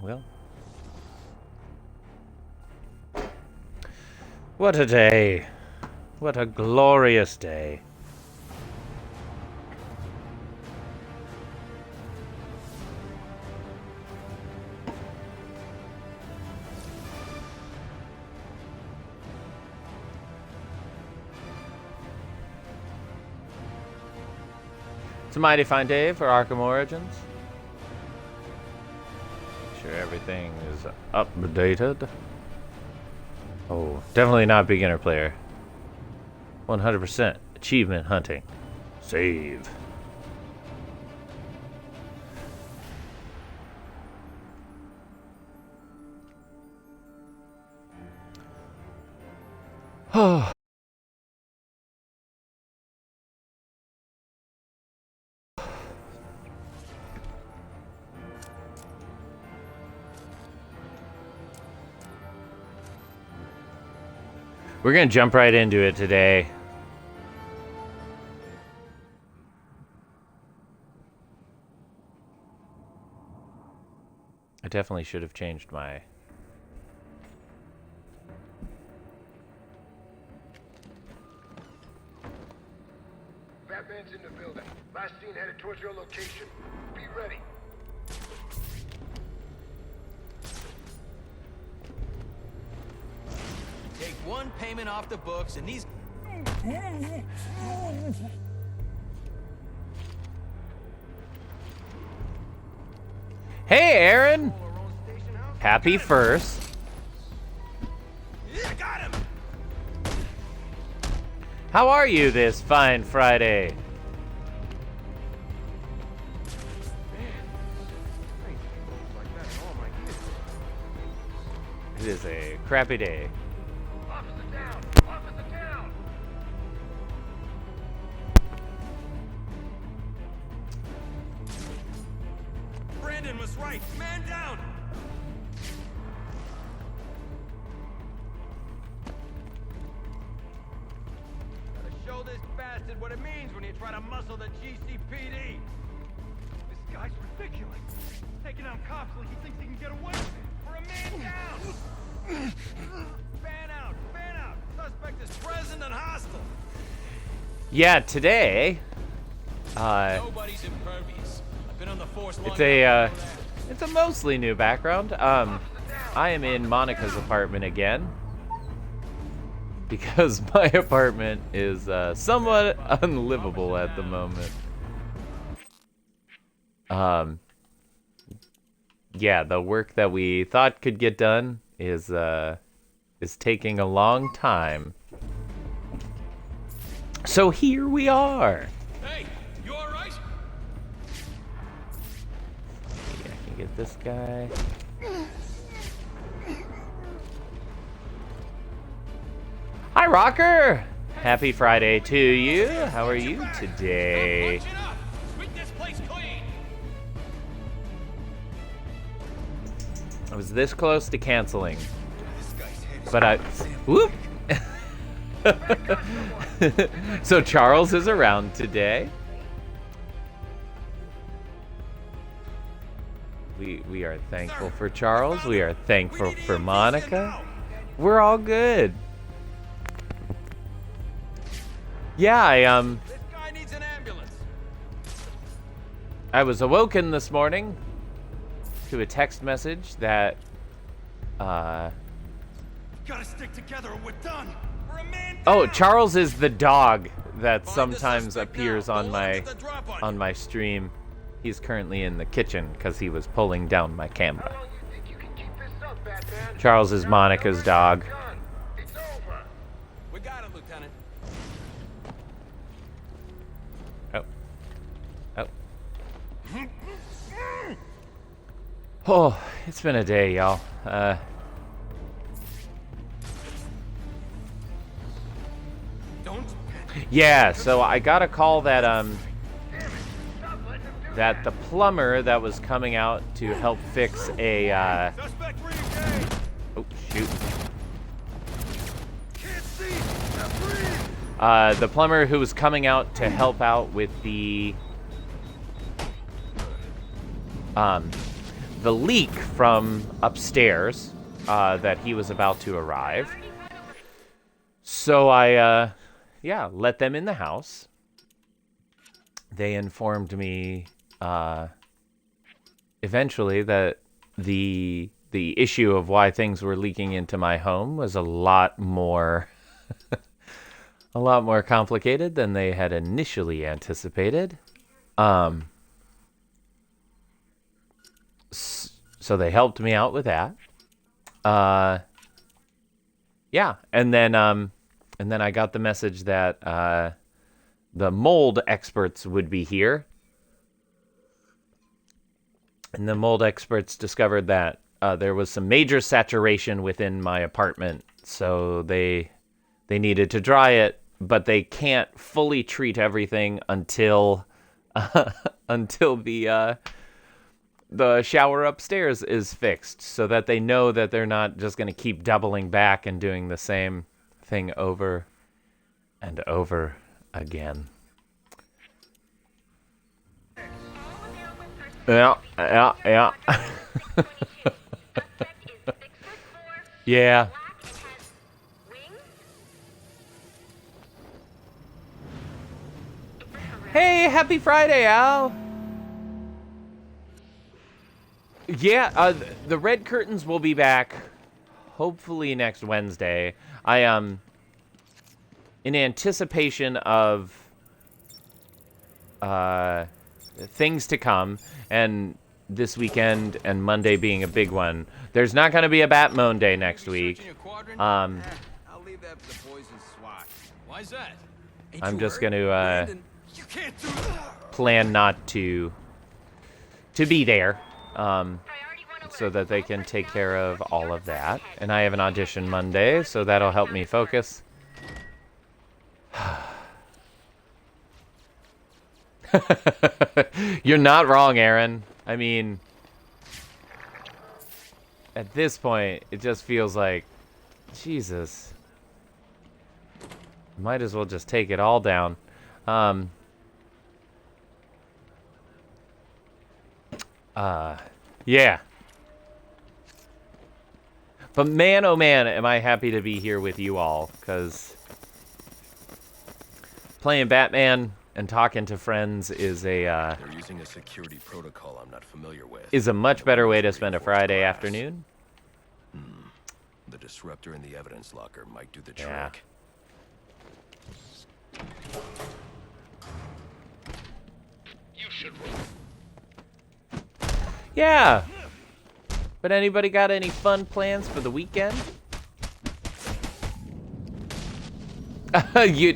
well. What a day. What a glorious day. It's a mighty fine day for Arkham Origins. Make sure everything is updated. Oh, definitely not beginner player. 100% achievement hunting. Save. Oh. We're gonna jump right into it today. I definitely should have changed my... Batman's in the building. Last seen headed towards your location. Be ready. Take one payment off the books, and these... Hey, Aaron! Happy first. I got him! How are you this fine Friday? It is a crappy day. Officer down! Officer down! Brandon was right. Man down! Gotta show this bastard what it means when you try to muscle the GCPD. This guy's ridiculous. Taking out cops like he thinks he can get away with it. For a man down! Fan out! Fan out! Suspect is present and hostile. Yeah, today... Nobody's impervious. I've been on the force long It's enough. a mostly new background. I am in Monica's apartment again. Because my apartment is somewhat unlivable at the moment. Yeah, the work that we thought could get done is taking a long time. So here we are. Hey, you all right? Maybe I can get this guy. Hi, Rocker! Happy Friday to you. How are you today? Punch it up. Sweep this place clean. I was this close to canceling, This guy's head is but I... Whoop! So Charles is around today. We are thankful for Charles. We are thankful for Monica. We're all good. Yeah, This guy needs an ambulance. I was awoken this morning to a text message that Gotta stick together or we're done. We're a man oh, down. Charles is the dog that Find the sometimes suspect appears now. on Don't let him my get the drop on on you. my stream. He's currently in the kitchen because he was pulling down my camera. How long you think you can keep this up, Batman? Charles is Monica's dog. Done. It's over. We got him, Lieutenant. Oh. Oh. Oh, it's been a day, y'all. Don't. Yeah, so I got a call that that the plumber that was coming out to help fix a Suspect re-engaged. oh shoot. Can't see. Now breathe. The plumber who was coming out to help out with the the leak from upstairs that he was about to arrive. So I, let them in the house. They informed me eventually that the issue of why things were leaking into my home was a lot more complicated than they had initially anticipated. So they helped me out with that. And then I got the message that the mold experts would be here. And the mold experts discovered that there was some major saturation within my apartment, so they needed to dry it, but they can't fully treat everything until the shower upstairs is fixed, so that they know that they're not just going to keep doubling back and doing the same thing over and over again. Yeah. Yeah. Hey, happy Friday, Al. Yeah, the red curtains will be back hopefully next Wednesday. I am in anticipation of things to come, and this weekend and Monday being a big one. There's not going to be a Bat Monday next week. I'll leave that for the boys in SWAT. Why's that? I'm just going to plan not to be there, so that they can take care of all of that. And I have an audition Monday, so that'll help me focus. You're not wrong, Aaron. I mean, at this point, it just feels like, Jesus. Might as well just take it all down. Yeah. But man, oh man, am I happy to be here with you all, because playing Batman and talking to friends is They're using a security protocol I'm not familiar with. is a much better way to spend a Friday afternoon. The disruptor in the evidence locker might do the trick. Yeah. Yeah. But anybody got any fun plans for the weekend?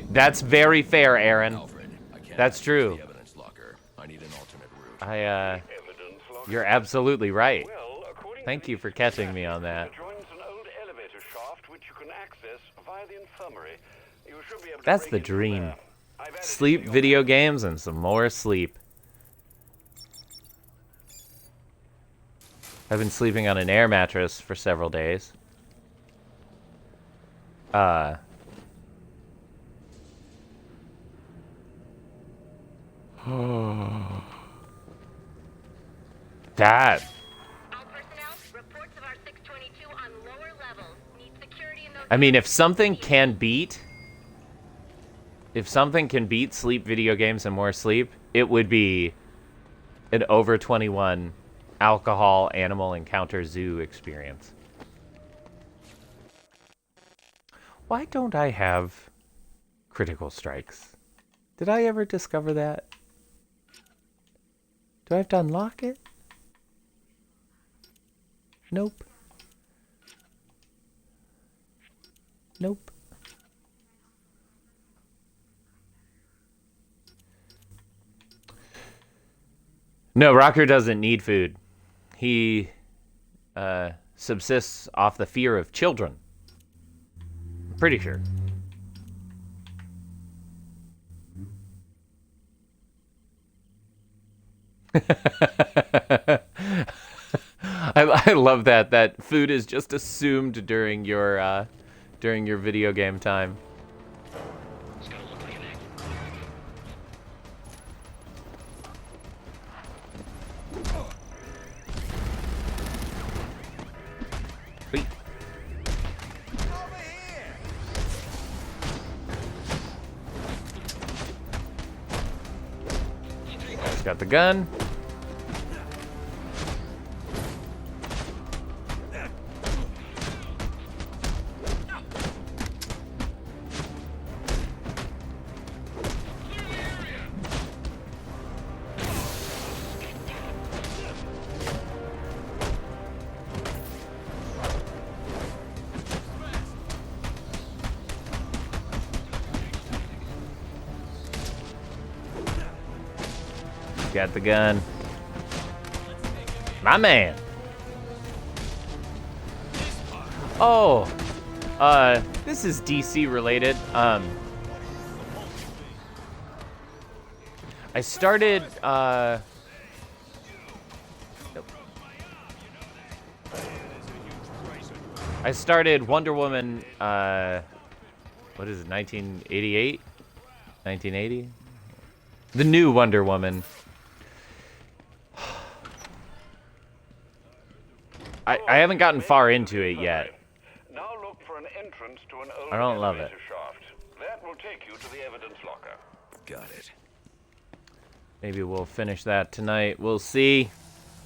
That's very fair, Aaron. Alfred, I can't That's access true. The evidence locker. I need an alternate route. You're absolutely right. Thank you for catching me on that. That's the dream. Sleep, video games, and some more sleep. I've been sleeping on an air mattress for several days. That. I mean, if something can beat sleep, video games, and more sleep, it would be an over 21 alcohol animal encounter zoo experience. Why don't I have critical strikes? Did I ever discover that? Do I have to unlock it? Nope. Nope. No, Rocker doesn't need food. He subsists off the fear of children. I'm pretty sure. I love that food is just assumed during your video game time. Got the gun. Got the gun. My man. Oh, this is DC related. I started, Wonder Woman, what is it, 1988? 1980? The new Wonder Woman. I haven't gotten far into it yet. Now look for an entrance to an old I don't love it. elevator shaft. That will take you to the evidence locker. Got it. Maybe we'll finish that tonight. We'll see.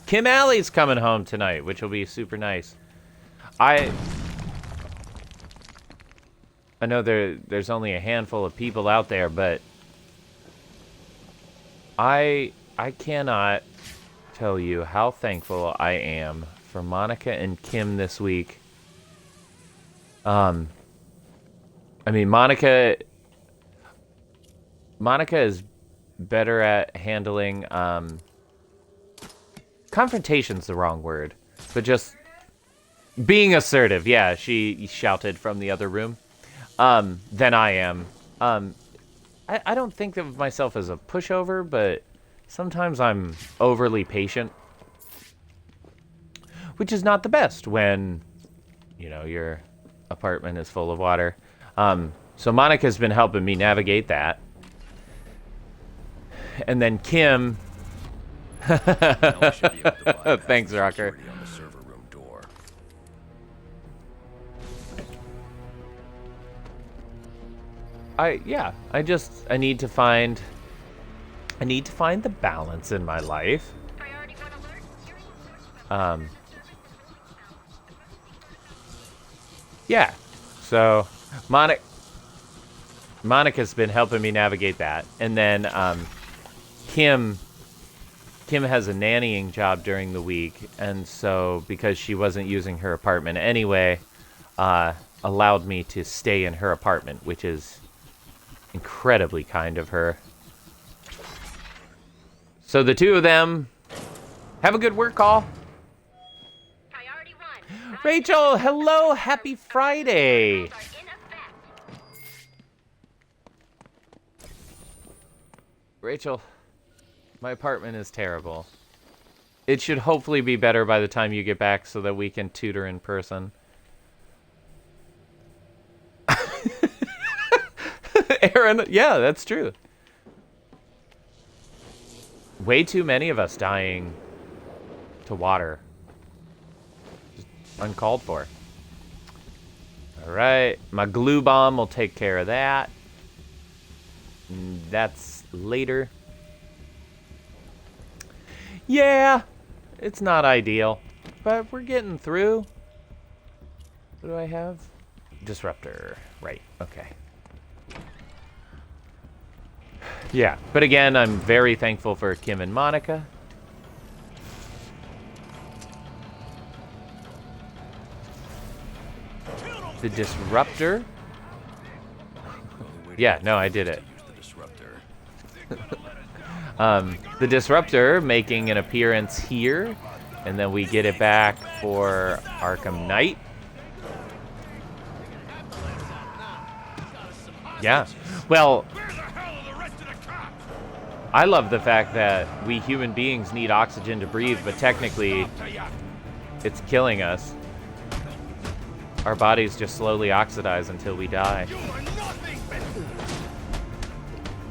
Kim Alley's coming home tonight, which will be super nice. I know there's only a handful of people out there, but I cannot tell you how thankful I am for Monica and Kim this week. I mean, Monica is better at handling, confrontation's the wrong word, but just being assertive. Yeah, she shouted from the other room, than I am. I don't think of myself as a pushover, but sometimes I'm overly patient, which is not the best when, you know, your apartment is full of water. So Monica's been helping me navigate that. And then Kim... Thanks, Rocker. On the server room door. I need to find the balance in my life. Yeah. So Monica's been helping me navigate that. And then Kim has a nannying job during the week, and so because she wasn't using her apartment anyway, allowed me to stay in her apartment, which is incredibly kind of her. So the two of them have a good work call. Rachel, hello, happy Friday. Rachel, my apartment is terrible. It should hopefully be better by the time you get back so that we can tutor in person. Aaron, yeah, that's true. Way too many of us dying to water. Just uncalled for. Alright, my glue bomb will take care of that. That's later. Yeah, it's not ideal, but we're getting through. What do I have? Disruptor. Right, okay. Yeah, but again, I'm very thankful for Kim and Monica. The disruptor. Yeah, no, I did it. The disruptor making an appearance here, and then we get it back for Arkham Knight. Yeah, well, I love the fact that we human beings need oxygen to breathe, but technically it's killing us. Our bodies just slowly oxidize until we die.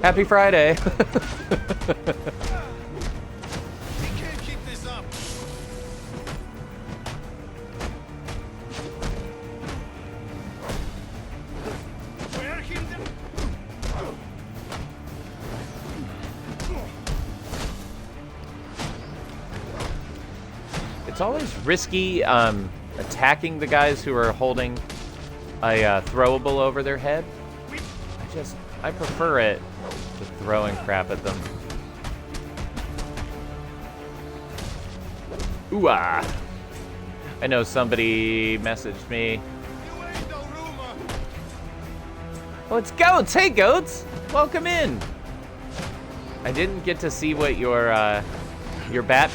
Happy Friday. We can't keep this up. It's always risky attacking the guys who are holding a throwable over their head. I prefer it to throwing crap at them. Ooh-ah. I know somebody messaged me. Oh, it's Goats! Hey, Goats! Welcome in! I didn't get to see what your bat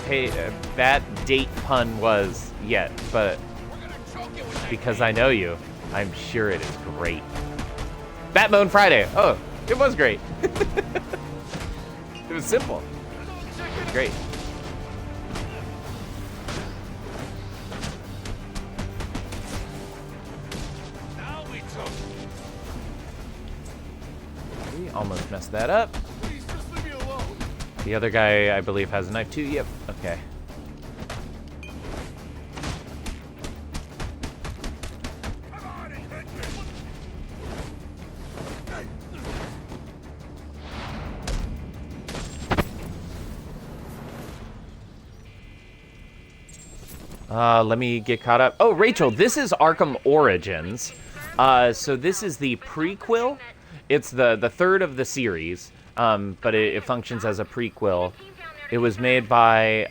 date pun was yet, but because I know you, I'm sure it is great. Batmone Friday. Oh, it was great. It was simple. Great. We almost messed that up. Please, just leave me alone. The other guy, I believe, has a knife too. Yep. Okay. Let me get caught up. Oh, Rachel, this is Arkham Origins. So this is the prequel. It's the third of the series, but it functions as a prequel. It was made by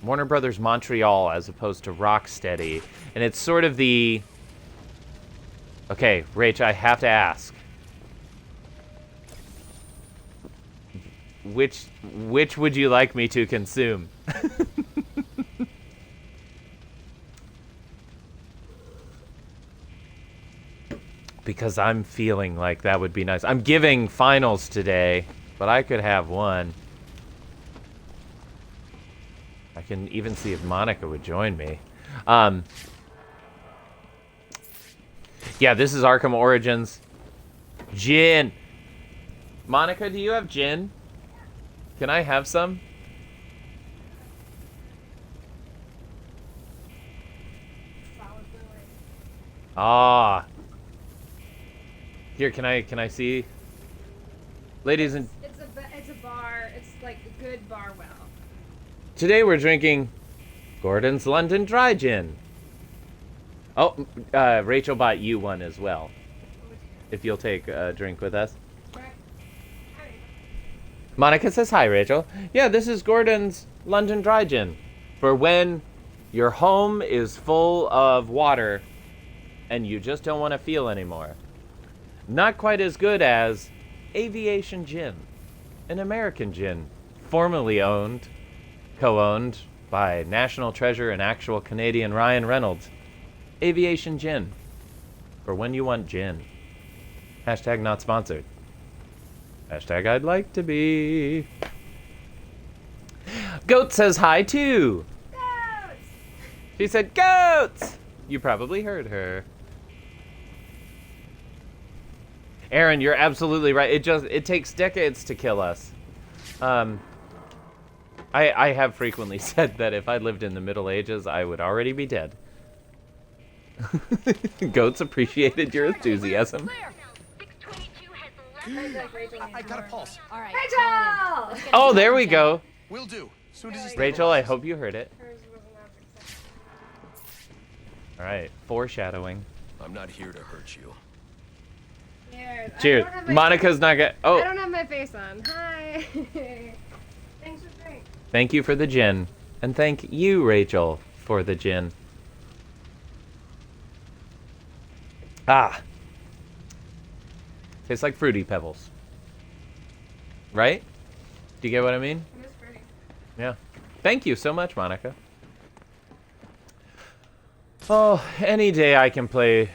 Warner Brothers Montreal as opposed to Rocksteady. And it's sort of the... Okay, Rach, I have to ask. Which would you like me to consume? Because I'm feeling like that would be nice. I'm giving finals today, but I could have one. I can even see if Monica would join me. Yeah, this is Arkham Origins. Gin. Monica, do you have gin? Can I have some? Ah. Here, can I see? Ladies and... It's a bar. It's like a good bar well. Today we're drinking Gordon's London Dry Gin. Oh, Rachel bought you one as well. If you'll take a drink with us. Monica says hi, Rachel. Yeah, this is Gordon's London Dry Gin. For when your home is full of water and you just don't want to feel anymore. Not quite as good as Aviation Gin, an American gin, formerly co-owned by national treasure and actual Canadian Ryan Reynolds. Aviation Gin, for when you want gin. Hashtag not sponsored. Hashtag I'd like to be. Goat says hi too. Goats! She said goats! You probably heard her. Aaron, you're absolutely right. It takes decades to kill us. I have frequently said that if I lived in the Middle Ages, I would already be dead. Goats appreciated your enthusiasm. I got a pulse. All right. Rachel! Oh, there we go. Will do. Soon as he Rachel, I hope you heard it. Hers was an object. All right, foreshadowing. I'm not here to hurt you. Cheers. Cheers. Monica's not gonna... I Oh, don't have my face on. Hi. Thanks for the drink. thank you for the gin. And thank you, Rachel, for the gin. Ah. Tastes like Fruity Pebbles. Right? Do you get what I mean? It was pretty. Yeah. Thank you so much, Monica. Oh, any day I can play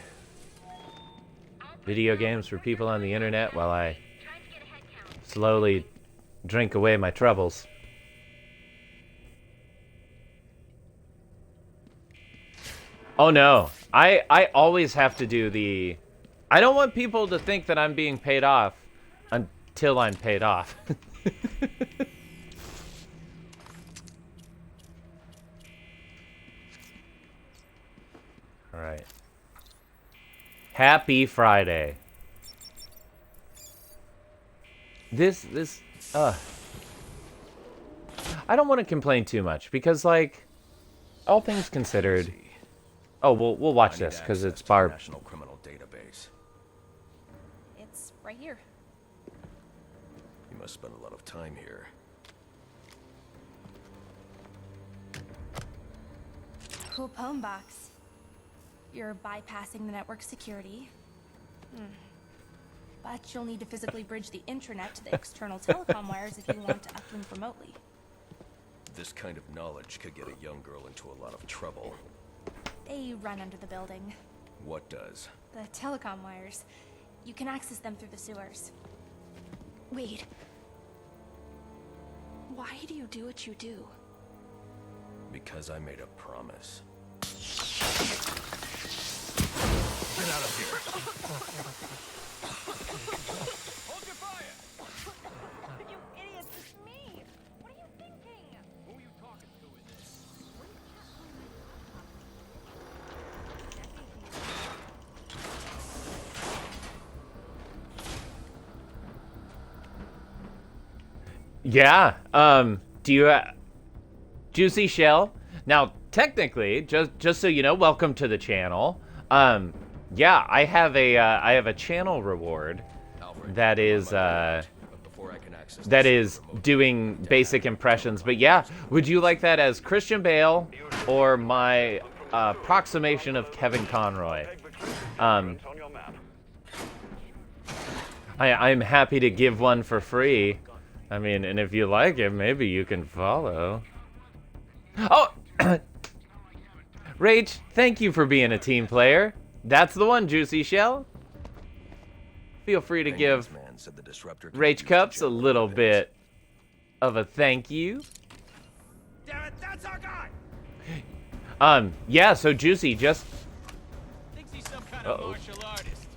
video games for people on the internet while I slowly drink away my troubles. Oh no, I always have to do the... I don't want people to think that I'm being paid off until I'm paid off. All right. Happy Friday. I don't want to complain too much because, like, all things considered. Oh, we'll watch this because it's Barb. National Criminal Database. It's right here. You must spend a lot of time here. Cool poem box. You're bypassing the network security. But you'll need to physically bridge the intranet to the external telecom wires if you want to uplink remotely. This kind of knowledge could get a young girl into a lot of trouble. They run under the building. What does? The telecom wires. You can access them through the sewers. Wait. Why do you do what you do? Because I made a promise. Get out of here! Hold your fire! You idiots, it's me! What are you thinking? Who are you talking to in this? Yeah. Do you Juicy Shell? Now, technically, just so you know, welcome to the channel. Yeah, I have a channel reward that is doing basic impressions. But yeah, would you like that as Christian Bale or my approximation of Kevin Conroy? I'm happy to give one for free. I mean, and if you like it, maybe you can follow. Oh! Rach, thank you for being a team player. That's the one, Juicy Shell. Feel free to give Rach Cups a little bit of a thank you. Damn it, that's our guy! Yeah, so Juicy, just... Thinks he's some kind of martial artist.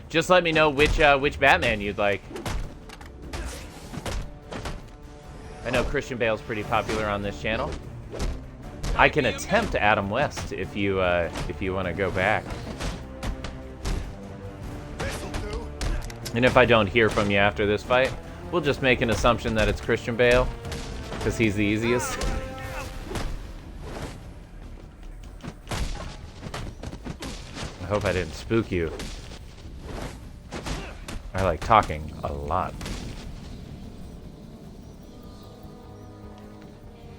Just let me know which Batman you'd like. I know Christian Bale's pretty popular on this channel. I can attempt Adam West if you want to go back. And if I don't hear from you after this fight, we'll just make an assumption that it's Christian Bale, because he's the easiest. I hope I didn't spook you. I like talking a lot.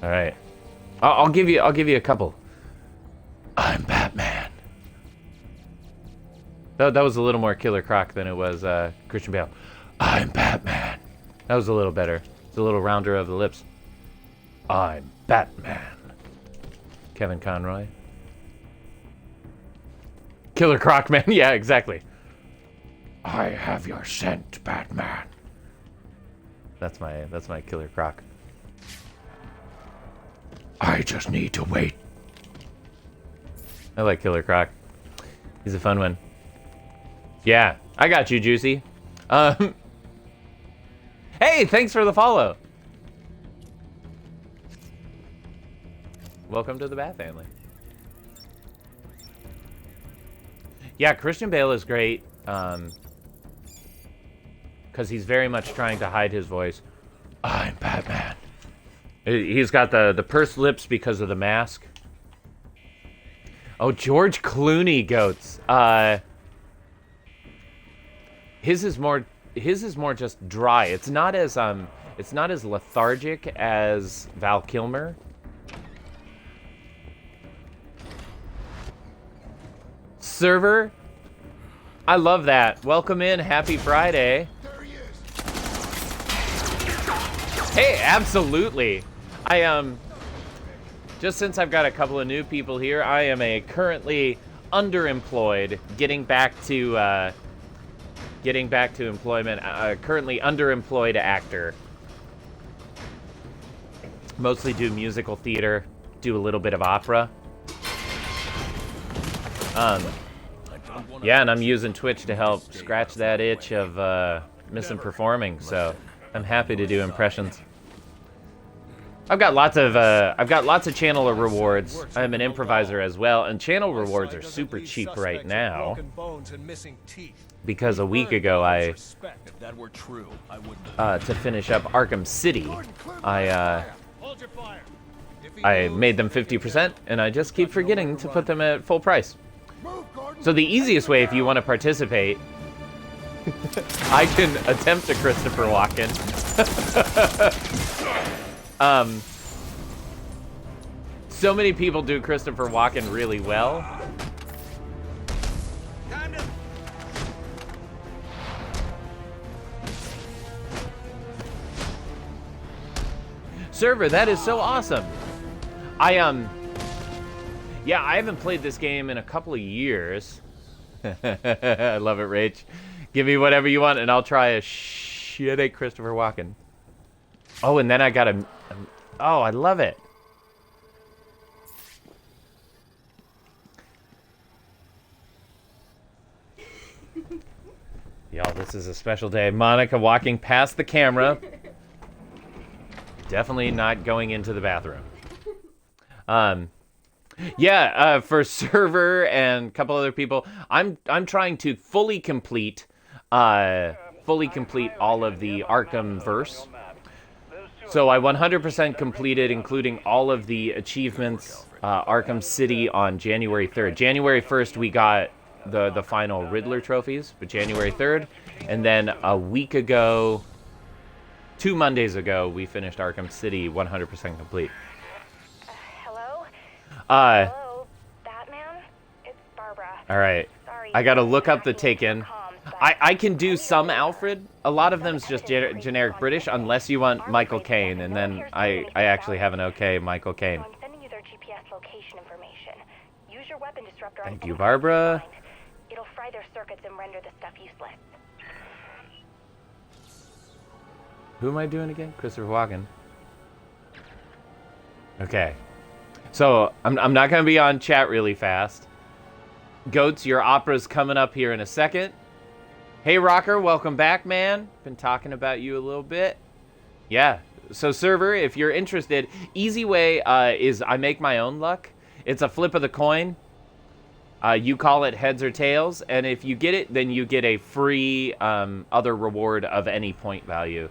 All right, I'll give you a couple. I'm Batman. That was a little more Killer Croc than it was Christian Bale. I'm Batman. That was a little better. It's a little rounder of the lips. I'm Batman. Kevin Conroy. Killer Croc Man. Yeah, exactly. I have your scent, Batman. That's my Killer Croc. I just need to wait. I like Killer Croc. He's a fun one. Yeah, I got you, Juicy. Hey, thanks for the follow. Welcome to the Bat family. Yeah, Christian Bale is great. Because he's very much trying to hide his voice. I'm Batman. He's got the pursed lips because of the mask. Oh, George Clooney goats. His is more just dry. It's not as lethargic as Val Kilmer. Server, I love that. Welcome in. Happy Friday. Hey, absolutely. Just since I've got a couple of new people here, I am a currently underemployed, getting back to employment, currently underemployed actor. Mostly do musical theater, do a little bit of opera. Yeah, and I'm using Twitch to help scratch that itch of missing performing, so I'm happy to do impressions. I've got lots of channel rewards. I'm an improviser as well, and channel rewards are super cheap right now. Because a week ago to finish up Arkham City, I I made them 50%, and I just keep forgetting to put them at full price. So the easiest way, if you want to participate, I can attempt a Christopher Walken. So many people do Christopher Walken really well. Server, that is so awesome. Yeah, I haven't played this game in a couple of years. I love it, Rach. Give me whatever you want, and I'll try a shitty Christopher Walken. Oh, and then I got oh, I love it. Y'all, this is a special day. Monica walking past the camera. Definitely not going into the bathroom. Yeah, for Server and a couple other people, I'm trying to fully complete all of the Arkham verse. So I 100% completed, including all of the achievements, Arkham City on January 3rd. January 1st, we got the final Riddler trophies, but January 3rd, and then a week ago, 2 Mondays ago, we finished Arkham City 100% complete. Hello? Hello, Batman? It's Barbara. All right. Sorry. I gotta look up the Taken. I can do some Alfred. A lot of them's just generic British, unless you want Michael Caine, and then I actually have an okay Michael Caine. I'm sending you their GPS location information. Use your weapon disruptor. Thank you, Barbara. It'll fry their circuits and render the stuff useless. Who am I doing again? Christopher Walken. Okay. So, I'm not going to be on chat really fast. Goats, your opera's coming up here in a second. Hey, Rocker, welcome back, man. Been talking about you a little bit. Yeah. So, Server, if you're interested, easy way is I make my own luck. It's a flip of the coin. You call it heads or tails, and if you get it, then you get a free other reward of any point value.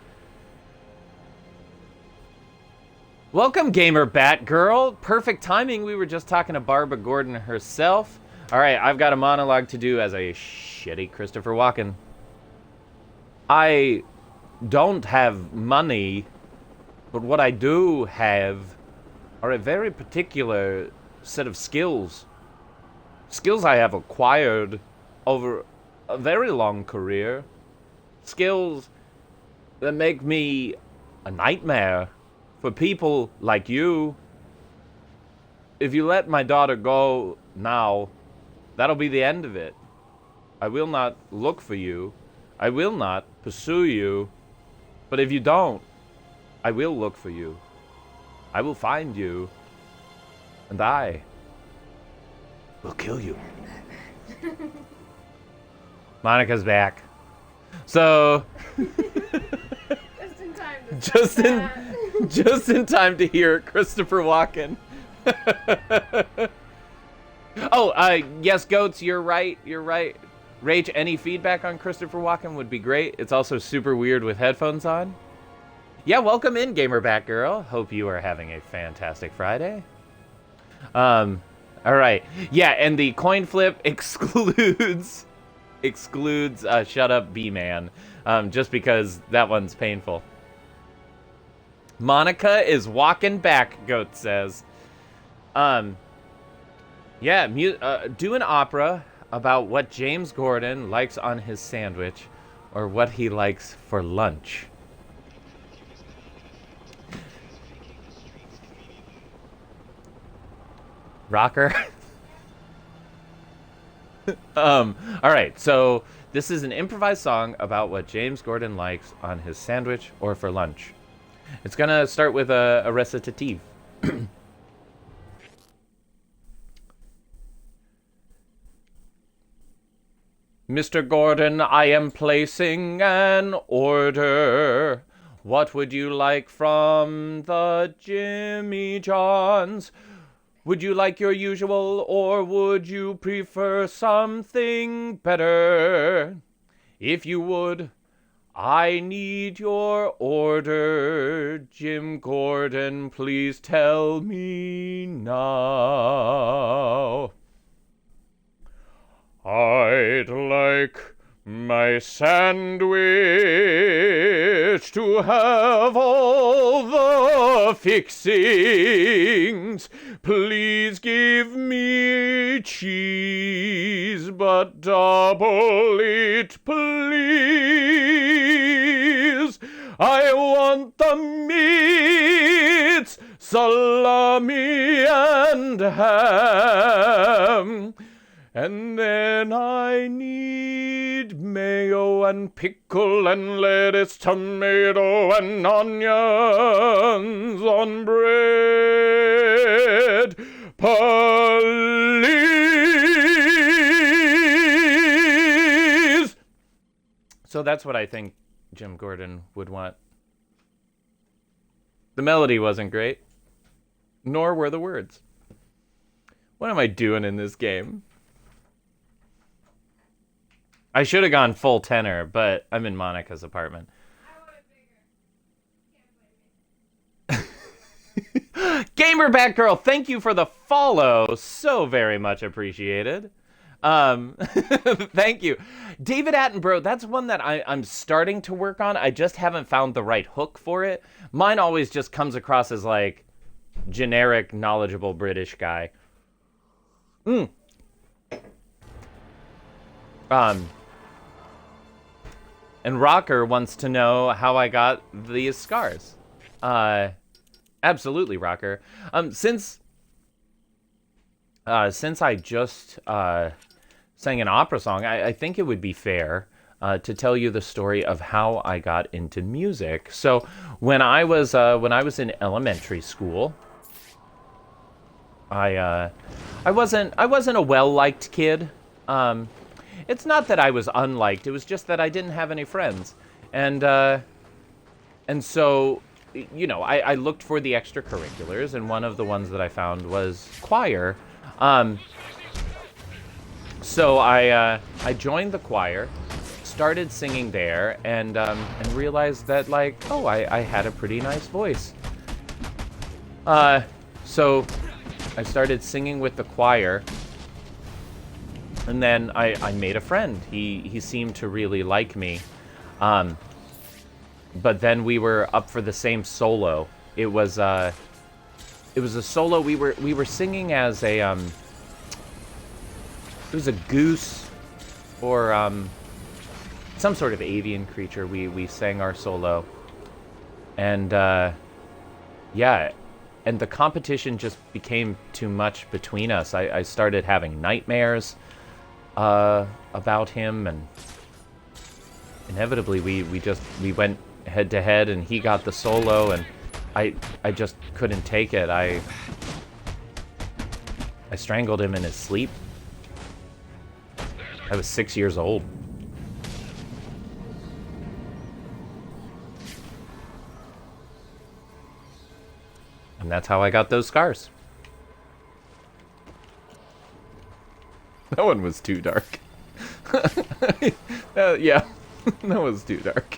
Welcome, Gamer Batgirl. Perfect timing. We were just talking to Barbara Gordon herself. All right, I've got a monologue to do as a shitty Christopher Walken. I don't have money, but what I do have are a very particular set of skills. Skills I have acquired over a very long career. Skills that make me a nightmare for people like you. If you let my daughter go now, that'll be the end of it. I will not look for you. I will not pursue you. But if you don't, I will look for you. I will find you. And I will kill you. Monica's back. So just in time to hear Christopher Walken. Oh, yes, Goats, you're right. You're right. Rage, any feedback on Christopher Walken would be great. It's also super weird with headphones on. Yeah, welcome in, Gamer Batgirl. Hope you are having a fantastic Friday. All right. Yeah, and the coin flip excludes Shut Up B-Man, just because that one's painful. Monica is walking back, Goat says. Yeah, do an opera about what James Gordon likes on his sandwich or what he likes for lunch. Rocker. All right, so this is an improvised song about what James Gordon likes on his sandwich or for lunch. It's gonna start with a recitative. Mr. Gordon, I am placing an order. What would you like from the Jimmy Johns? Would you like your usual, or would you prefer something better? If you would, I need your order, Jim Gordon, please tell me now. I'd like my sandwich to have all the fixings. Please give me cheese, but double it, please. I want the meats, salami and ham. And then I need mayo and pickle and lettuce, tomato and onions on bread, please. So that's what I think Jim Gordon would want. The melody wasn't great, nor were the words. What am I doing in this game? I should have gone full tenor, but I'm in Monica's apartment. Gamer Batgirl, thank you for the follow. So very much appreciated. Thank you. David Attenborough, that's one that I'm starting to work on. I just haven't found the right hook for it. Mine always just comes across as like generic, knowledgeable British guy. And Rocker wants to know how I got these scars. Absolutely, Rocker. Since I just sang an opera song, I think it would be fair to tell you the story of how I got into music. So when I was in elementary school, I wasn't a well-liked kid. It's not that I was unliked. It was just that I didn't have any friends. And so, you know, I looked for the extracurriculars, and one of the ones that I found was choir. So I joined the choir, started singing there, and realized that, like, oh, I had a pretty nice voice. So I started singing with the choir. And then I made a friend. He seemed to really like me. But then we were up for the same solo. It was a solo. We were singing as a it was a goose or some sort of avian creature. We sang our solo. And yeah, and the competition just became too much between us. I started having nightmares about him, and inevitably we went head to head, and he got the solo, and I just couldn't take it. I strangled him in his sleep. I was 6 years old. And that's how I got those scars. That one was too dark. Yeah, that was too dark.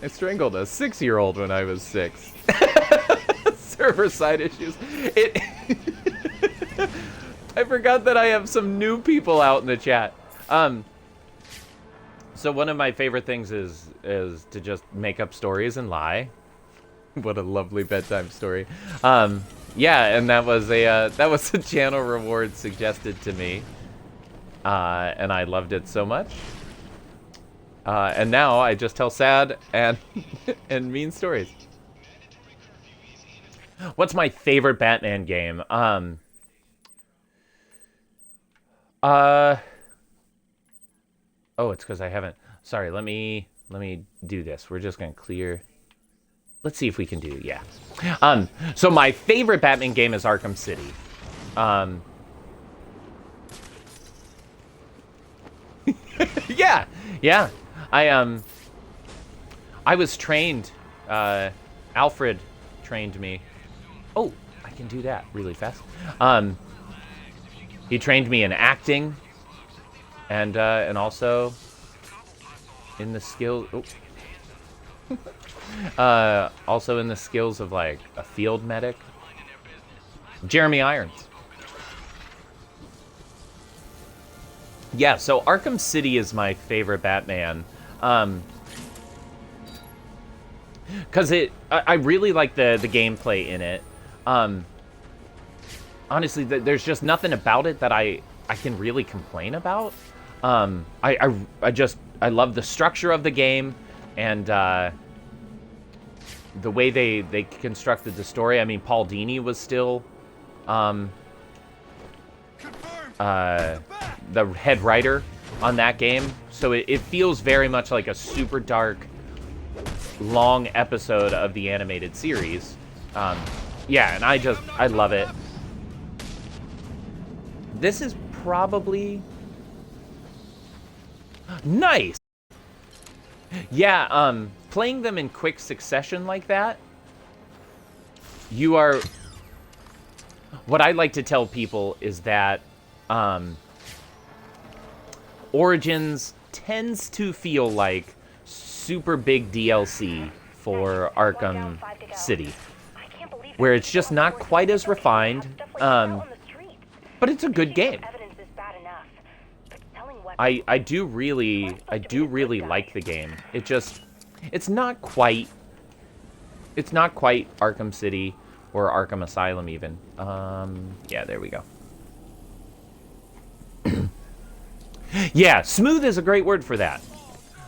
I strangled a 6-year-old when I was 6. Server side issues. I forgot that I have some new people out in the chat. So one of my favorite things is to just make up stories and lie. What a lovely bedtime story. Yeah, and that was a channel reward suggested to me, and I loved it so much. And now I just tell sad and and mean stories. What's my favorite Batman game? Oh, it's because I haven't. Sorry, let me do this. We're just gonna clear. Let's see if we can do, yeah. So my favorite Batman game is Arkham City. Yeah. I was trained. Alfred trained me. Oh, I can do that really fast. He trained me in acting, and also in the skill. Also in the skills of like a field medic. Jeremy Irons. Yeah, so Arkham City is my favorite Batman. Because I really like the gameplay in it. Honestly, there's just nothing about it that I can really complain about. I love the structure of the game and the way they constructed the story. I mean, Paul Dini was still the head writer on that game, so it feels very much like a super dark, long episode of the animated series. Yeah, and I love it. This is probably nice. Yeah, playing them in quick succession like that, you are... What I like to tell people is that Origins tends to feel like super big DLC for Arkham City, where it's just not quite as refined, but it's a good game. I do really like the game. It's not quite Arkham City or Arkham Asylum even. Yeah, there we go. Yeah, smooth is a great word for that.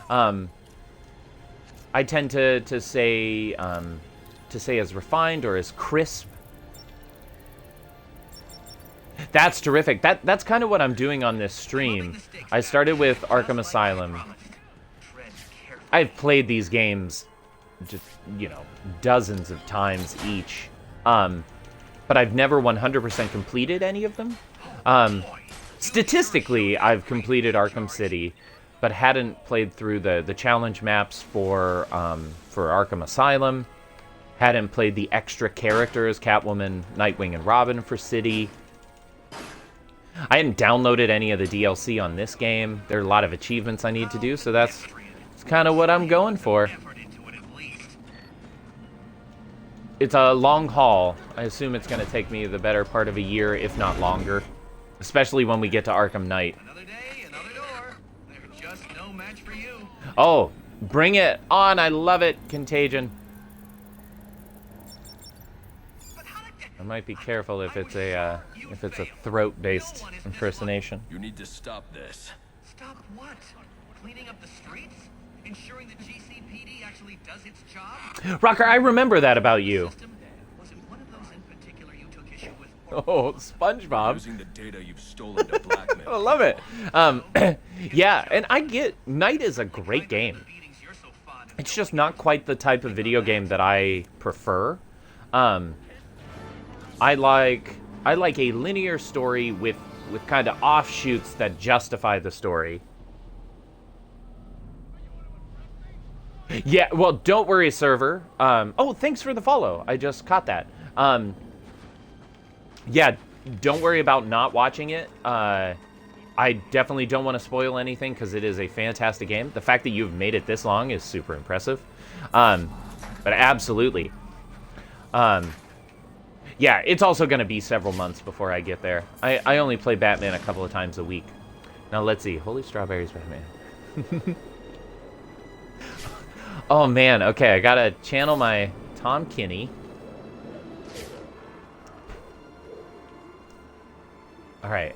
I tend to say as refined or as crisp. That's terrific. That's kind of what I'm doing on this stream. I started with Arkham Asylum. I've played these games just, dozens of times each. But I've never 100% completed any of them. Statistically, I've completed Arkham City, but hadn't played through the challenge maps for Arkham Asylum. Hadn't played the extra characters, Catwoman, Nightwing, and Robin for City. I hadn't downloaded any of the DLC on this game. There are a lot of achievements I need to do, so that's kind of what I'm going for. It's a long haul. I assume it's going to take me the better part of a year, if not longer. Especially when we get to Arkham Knight. Another day, another door. There's just no match for you. Oh, bring it on. I love it, Contagion. I might be careful if it's a throat-based impersonation. You need to stop this. Stop what? Cleaning up the streets? Ensuring the GCPD actually does its job? Rocker, I remember that about you. Was it one of those in particular you took issue with? Oh, SpongeBob. Using the data you've stolen to blackmail. I love it. Yeah, and I get Knight is a great game. It's just not quite the type of video game that I prefer. I like a linear story with kind of offshoots that justify the story. Yeah, well, don't worry, server. Oh, thanks for the follow. I just caught that. Yeah, don't worry about not watching it. I definitely don't want to spoil anything because it is a fantastic game. The fact that you've made it this long is super impressive. But absolutely. Yeah, it's also going to be several months before I get there. I only play Batman a couple of times a week. Now, let's see. Holy Strawberries, Batman. Oh, man. Okay, I got to channel my Tom Kinney. All right.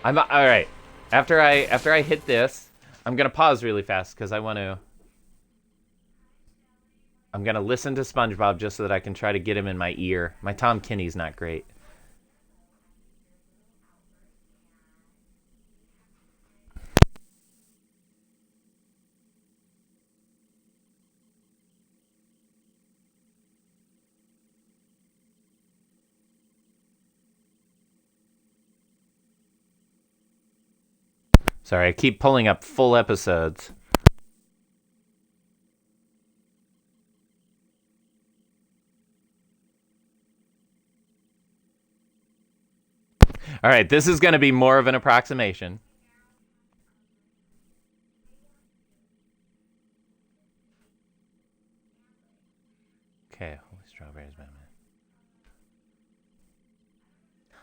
All right. After I hit this, I'm going to pause really fast because I'm going to listen to SpongeBob just so that I can try to get him in my ear. My Tom Kinney's not great. Sorry, I keep pulling up full episodes. All right, this is going to be more of an approximation. Okay,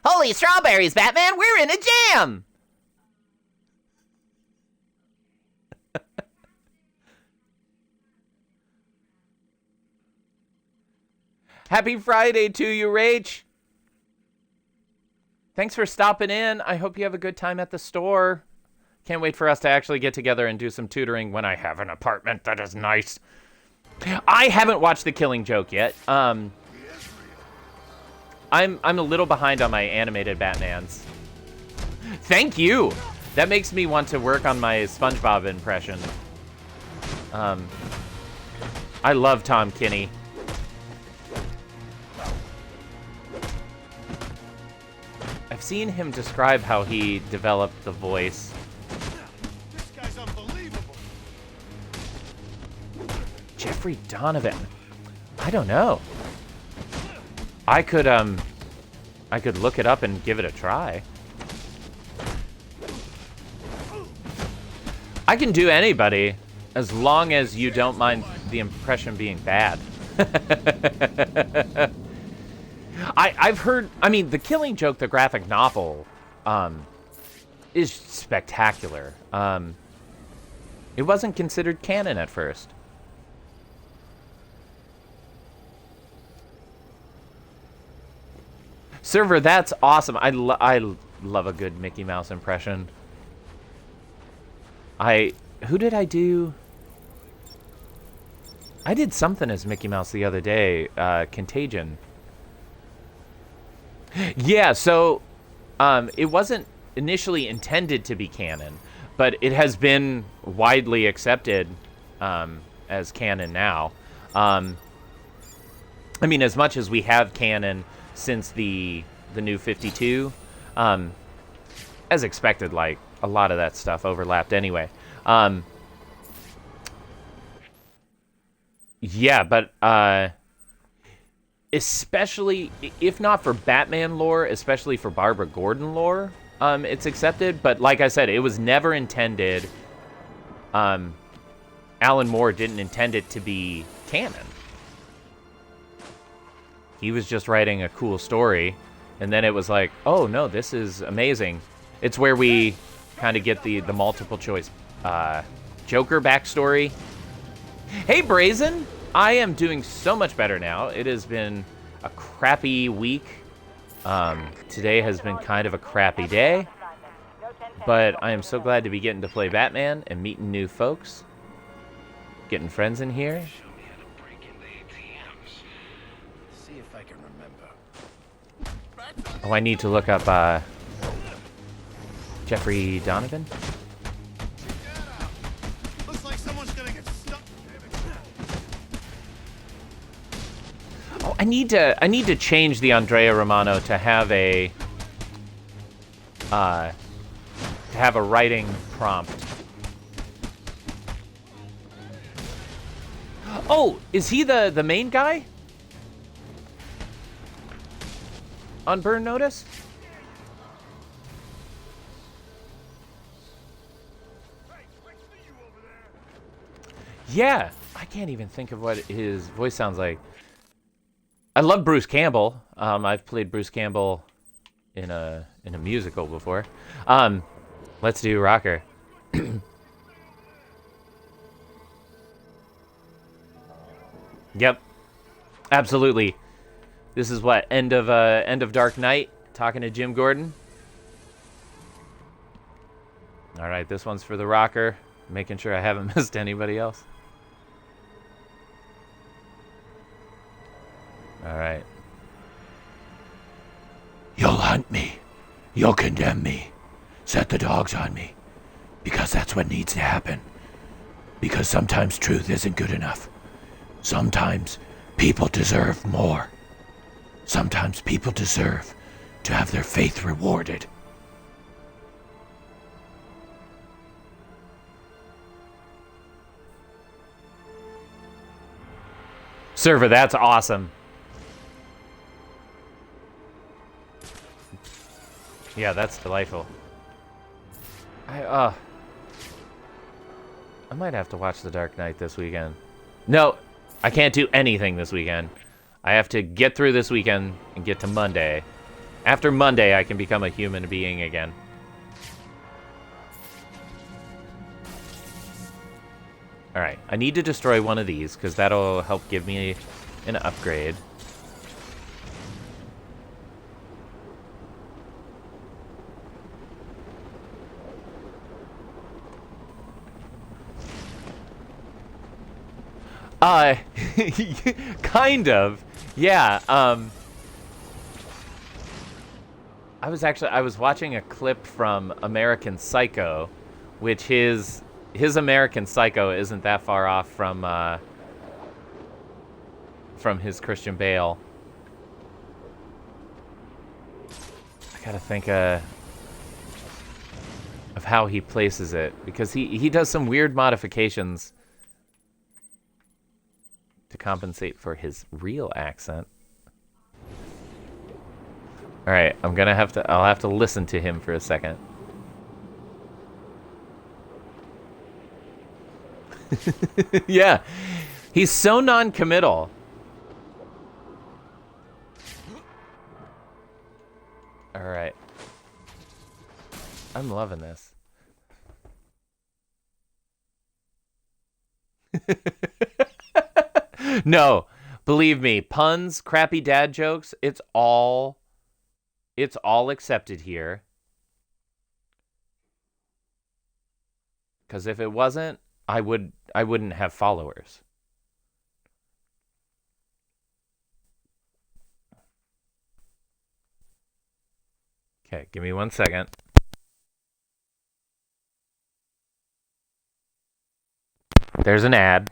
Holy strawberries, Batman! We're in a jam! Happy Friday to you, Rach. Thanks for stopping in. I hope you have a good time at the store. Can't wait for us to actually get together and do some tutoring when I have an apartment that is nice. I haven't watched The Killing Joke yet. I'm a little behind on my animated Batmans. Thank you. That makes me want to work on my SpongeBob impression. I love Tom Kenny. I've seen him describe how he developed the voice. This guy's unbelievable. Jeffrey Donovan. I don't know. I could look it up and give it a try. I can do anybody as long as you don't mind the impression being bad. I've heard, I mean, The Killing Joke, the graphic novel, is spectacular. It wasn't considered canon at first. Server, that's awesome. I love a good Mickey Mouse impression. Who did I do? I did something as Mickey Mouse the other day, Contagion. Yeah, so it wasn't initially intended to be canon, but it has been widely accepted as canon now. I mean, as much as we have canon since the new 52, as expected, like, a lot of that stuff overlapped anyway. Yeah, but especially, if not for Batman lore, especially for Barbara Gordon lore, it's accepted. But like I said, it was never intended, Alan Moore didn't intend it to be canon. He was just writing a cool story, and then it was like, oh no, this is amazing. It's where we kind of get the multiple choice Joker backstory. Hey Brazen, I am doing so much better now. It has been a crappy week. Today has been kind of a crappy day, but I am so glad to be getting to play Batman and meeting new folks, getting friends in here. See if I can remember. Oh, I need to look up Jeffrey Donovan. Looks like someone's gonna get stuck. Oh, I need to change the Andrea Romano to have a writing prompt. Oh, is he the main guy on Burn Notice? Yeah, I can't even think of what his voice sounds like. I love Bruce Campbell. I've played Bruce Campbell in a musical before. Let's do Rocker. Yep, absolutely. This is what, end of Dark Knight, talking to Jim Gordon. All right, this one's for the Rocker, making sure I haven't missed anybody else. All right. You'll hunt me. You'll condemn me. Set the dogs on me. Because that's what needs to happen. Because sometimes truth isn't good enough. Sometimes people deserve more. Sometimes people deserve to have their faith rewarded. Server, that's awesome. Yeah, that's delightful. I might have to watch The Dark Knight this weekend. No, I can't do anything this weekend. I have to get through this weekend and get to Monday. After Monday, I can become a human being again. Alright, I need to destroy one of these, because that'll help give me an upgrade. Kind of. Yeah, I was watching a clip from American Psycho, which his American Psycho isn't that far off from his Christian Bale. I gotta think of how he places it, because he does some weird modifications to compensate for his real accent. All right, I'll have to listen to him for a second. Yeah, he's so non-committal. All right, I'm loving this. No, believe me, puns, crappy dad jokes, it's all accepted here. Because if it wasn't, I wouldn't have followers. Okay, give me 1 second. There's an ad.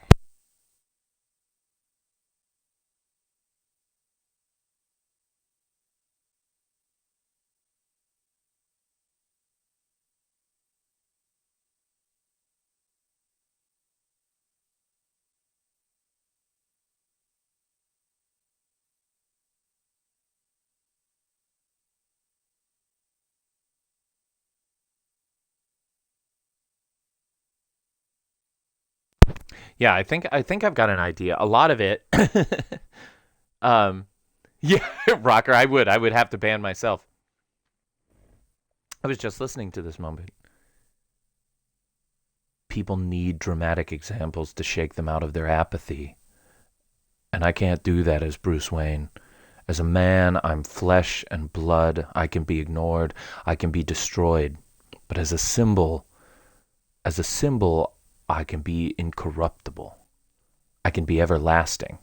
Yeah, I think I've got an idea. A lot of it yeah, Rocker, I would have to ban myself. I was just listening to this moment. People need dramatic examples to shake them out of their apathy. And I can't do that as Bruce Wayne. As a man, I'm flesh and blood. I can be ignored. I can be destroyed. But as a symbol, I can be incorruptible. I can be everlasting.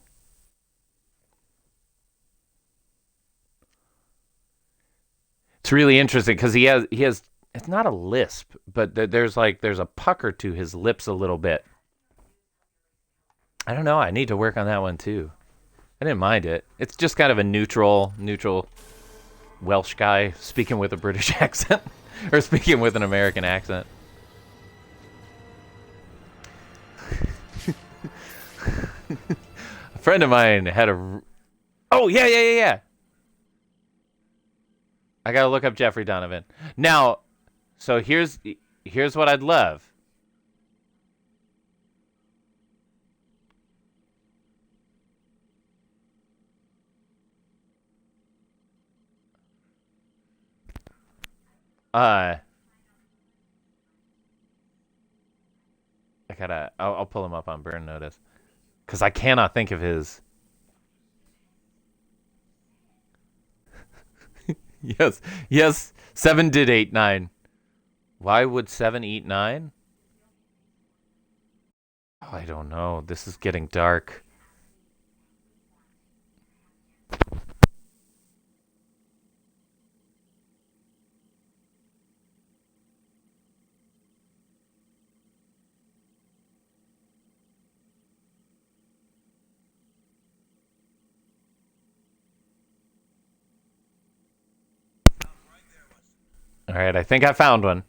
It's really interesting because he has it's not a lisp, but there's a pucker to his lips a little bit. I don't know. I need to work on that one too. I didn't mind it. It's just kind of a neutral Welsh guy speaking with a British accent or speaking with an American accent. A friend of mine had a... Oh, yeah. I gotta look up Jeffrey Donovan. Now, so here's what I'd love. I'll pull him up on Burn Notice. Because I cannot think of his... Yes, 7 did 8, 9. Why would 7 eat 9? Oh, I don't know. This is getting dark. All right, I think I found one.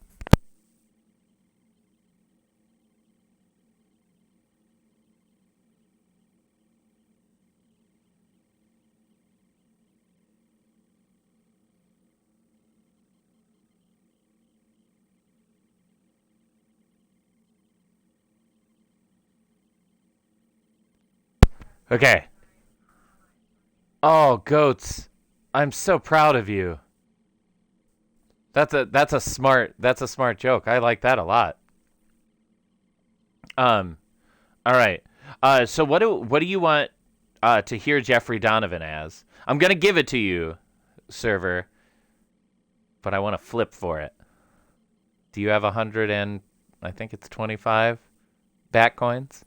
Okay. Oh, goats. I'm so proud of you. That's a smart joke. I like that a lot. All right. So what do you want to hear Jeffrey Donovan as? I'm gonna give it to you, server, but I want to flip for it. Do you have 100 and I think it's 25 bat coins?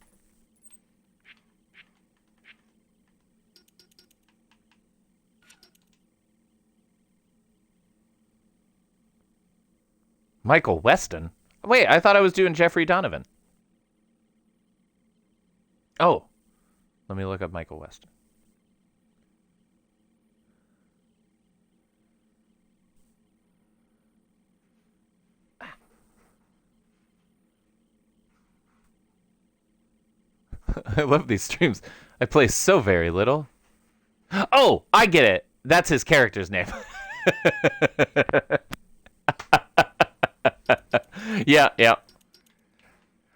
Michael Weston? Wait, I thought I was doing Jeffrey Donovan. Oh, let me look up Michael Weston. I love these streams. I play so very little. Oh, I get it. That's his character's name. Yeah.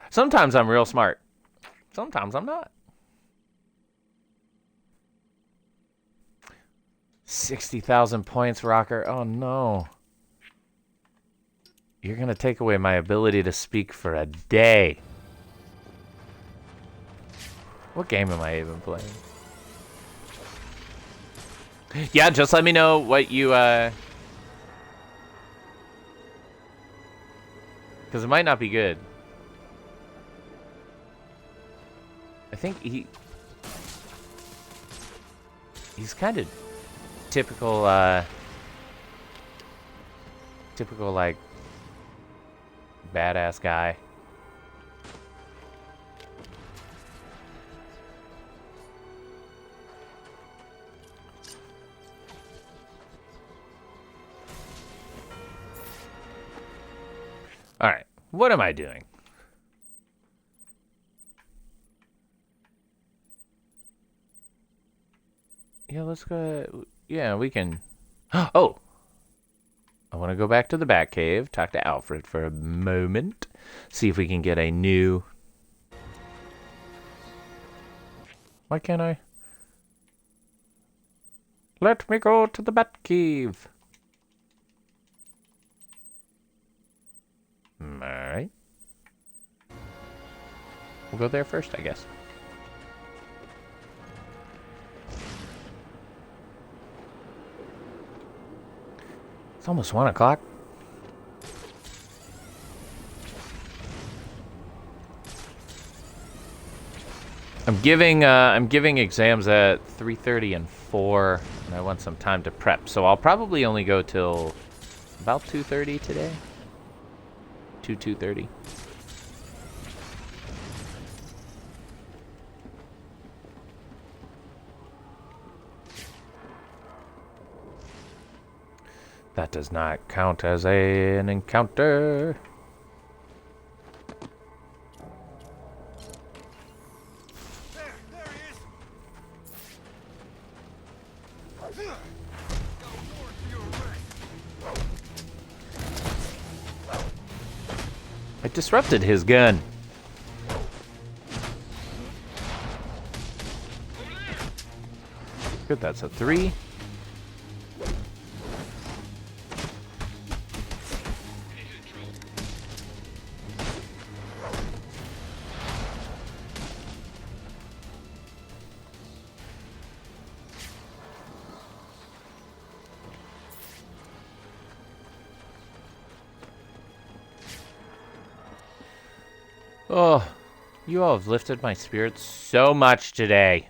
Sometimes I'm real smart. Sometimes I'm not. 60,000 points, Rocker. Oh, no. You're going to take away my ability to speak for a day. What game am I even playing? Yeah, just let me know what you, because it might not be good. I think he's kind of typical, like, badass guy. All right, what am I doing? Yeah, let's go. Yeah, we can. Oh, I want to go back to the Batcave, talk to Alfred for a moment, see if we can get a new. Why can't I? Let me go to the Batcave. Alright. We'll go there first, I guess. It's almost 1 o'clock. I'm giving exams at 3:30 and 4, and I want some time to prep. So I'll probably only go till about 2:30 today. 2:30. That does not count as an encounter. There he is. I disrupted his gun. Good, that's a 3. Oh, you all have lifted my spirits so much today.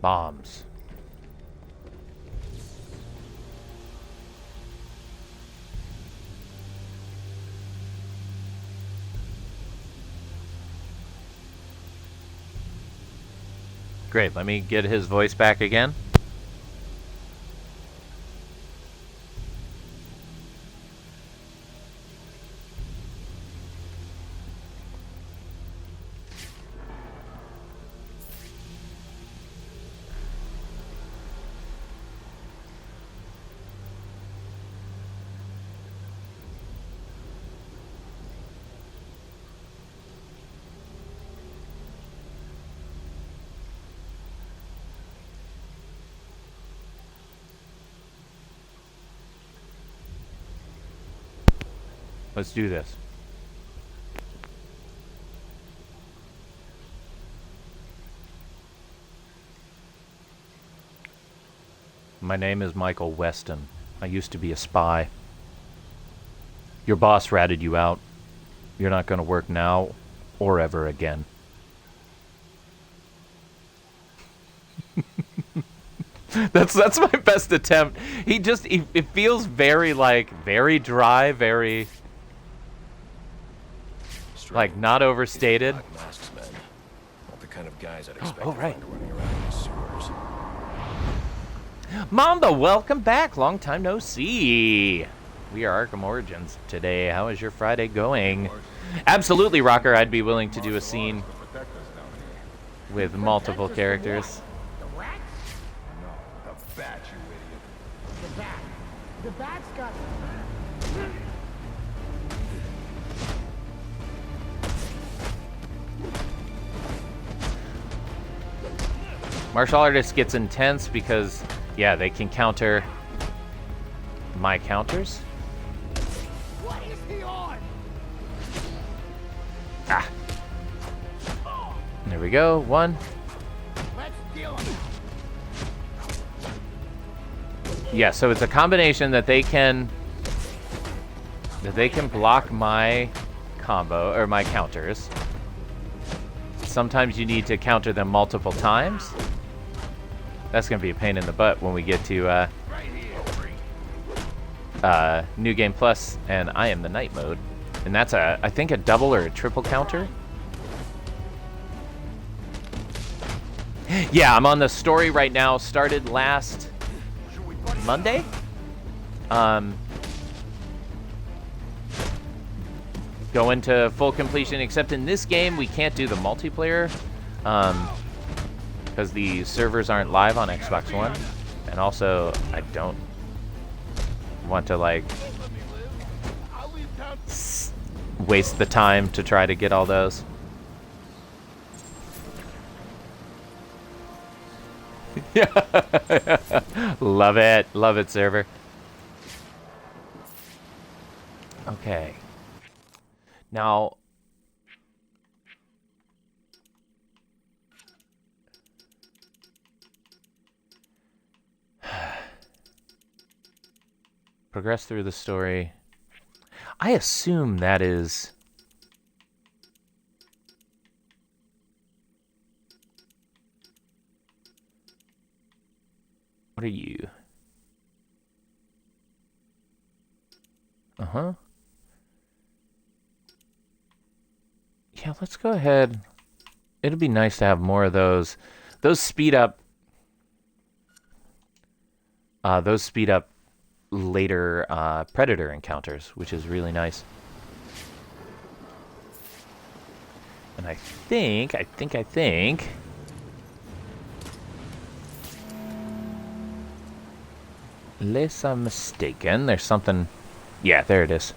Bombs. Great, let me get his voice back again. Let's do this. My name is Michael Weston. I used to be a spy. Your boss ratted you out. You're not going to work now or ever again. That's my best attempt. It feels very dry, very like not overstated. Masks, men. Not the kind of guys I'd expect Oh, to right. find running around in these sewers. Mamba, welcome back. Long time no see. We are Arkham Origins today. How is your Friday going? Absolutely, Rocker. I'd be willing to do a scene with multiple characters. The rats? No, the bat, you idiot. The bat. The bat's got... Martial Artist gets intense because, yeah, they can counter my counters. What is he on? Ah. There we go. One. Let's deal him. Yeah, so it's a combination that they can block my combo or my counters. Sometimes you need to counter them multiple times. That's gonna be a pain in the butt when we get to New Game Plus and I Am the Night mode. And that's I think a double or a triple counter. Yeah, I'm on the story right now. Started last Monday. Going to full completion, except in this game we can't do the multiplayer because the servers aren't live on Xbox One, and also I don't want to like waste the time to try to get all those. Yeah. Love it, server. Okay. Now, progress through the story. I assume that is... What are you? Uh-huh. Yeah, let's go ahead. It'll be nice to have more of those. Those speed up later Predator encounters, which is really nice. And I think, unless I'm mistaken, there's something. Yeah, there it is.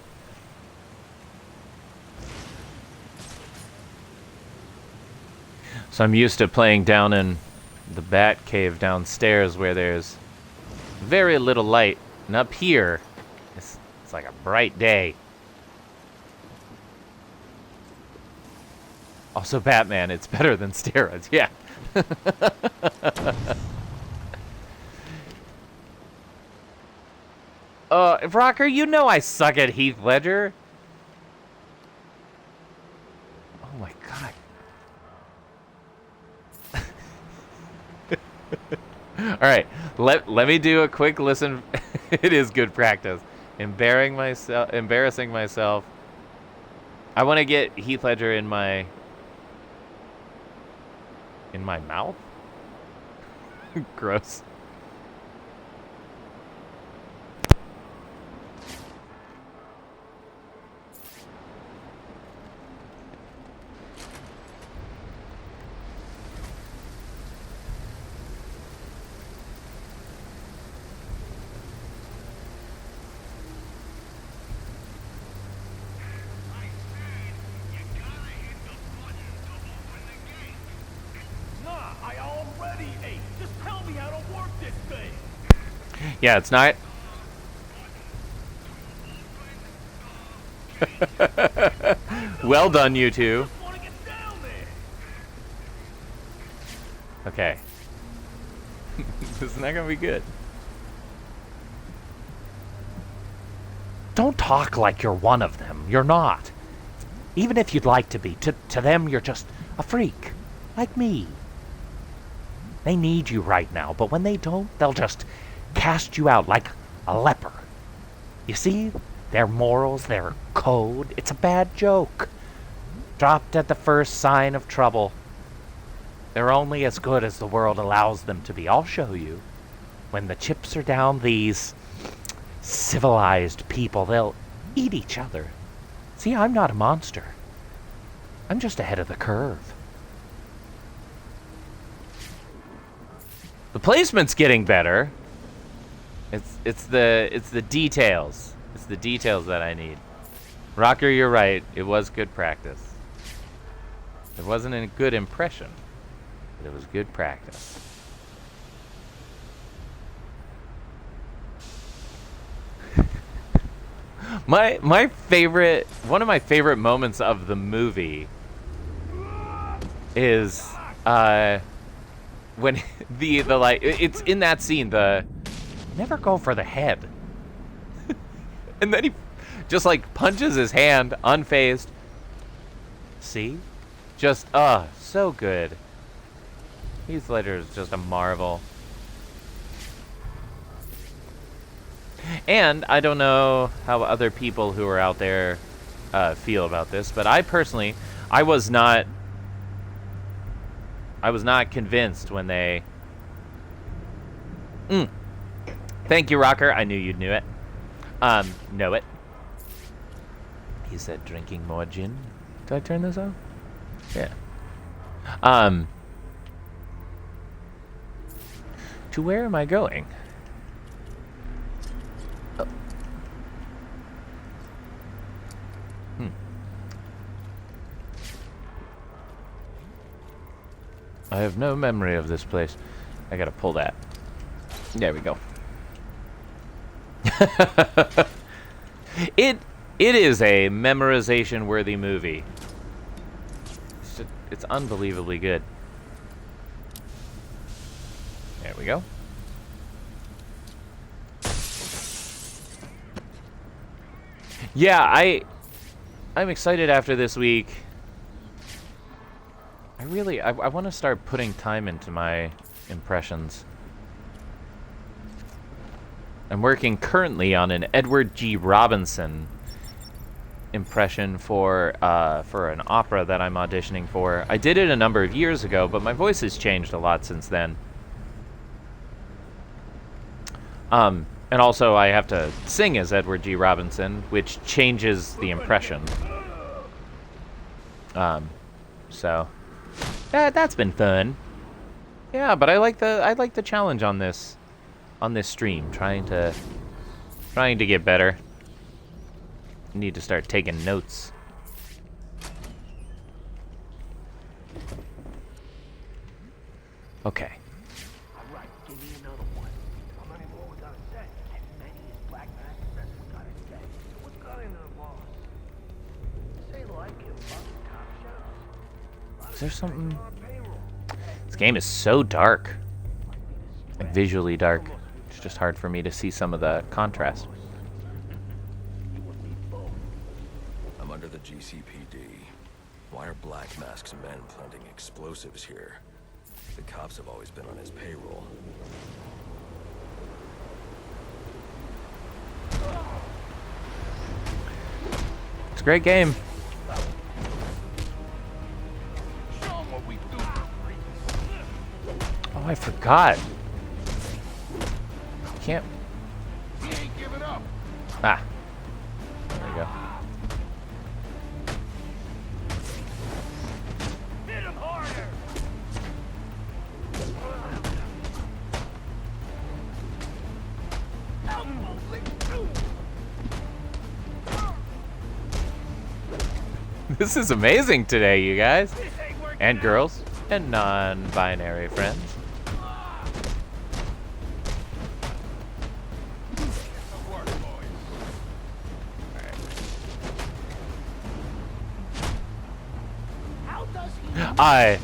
So I'm used to playing down in the Bat Cave downstairs where there's very little light. And up here, it's like a bright day. Also Batman, it's better than steroids, yeah. Rocker, you know I suck at Heath Ledger. Oh my god. Alright, let me do a quick listen. It is good practice. Embarrassing myself. I want to get Heath Ledger in my mouth. Gross. Yeah, it's not. Well done, you two. Okay. This is not gonna be good. Don't talk like you're one of them. You're not. Even if you'd like to be. To them, you're just a freak. Like me. They need you right now, but when they don't, they'll just cast you out like a leper. You see? Their morals, their code, it's a bad joke. Dropped at the first sign of trouble. They're only as good as the world allows them to be. I'll show you. When the chips are down, these civilized people, they'll eat each other. See, I'm not a monster. I'm just ahead of the curve. The placement's getting better. It's the details. It's the details that I need. Rocker, you're right. It was good practice. It wasn't a good impression, but it was good practice. My favorite, one of my favorite moments of the movie is when the like, it's in that scene, the never go for the head. And then he just like punches his hand unfazed. See? Just so good. Heath Ledger is just a marvel. And I don't know how other people who are out there feel about this, but I personally, I was not convinced when they... Thank you, Rocker. I knew you'd knew it. Know it. He said drinking more gin. Did I turn this off? Yeah. To where am I going? Oh. I have no memory of this place. I gotta pull that. There we go. It is a memorization worthy movie. It's unbelievably good. There we go. Yeah, I'm excited after this week. I want to start putting time into my impressions. I'm working currently on an Edward G. Robinson impression for an opera that I'm auditioning for. I did it a number of years ago, but my voice has changed a lot since then. And also I have to sing as Edward G. Robinson, which changes the impression. So that's been fun. Yeah, but I like the challenge on this stream, trying to get better. Need to start taking notes. Okay. All right, give me another one. How many more we gotta say? As many as Black Mass says we gotta say. So what's got into the boss? Say like him, fucking top shelves. Is there something? This game is so dark. Like visually dark. It's just hard for me to see some of the contrast. I'm under the GCPD. Why are Black Mask's men planting explosives here? The cops have always been on his payroll. It's a great game. Oh, I forgot. Can't. He ain't giving up. Ah. There we go. Hit him harder. This is amazing today, you guys. And girls. And non-binary friends. My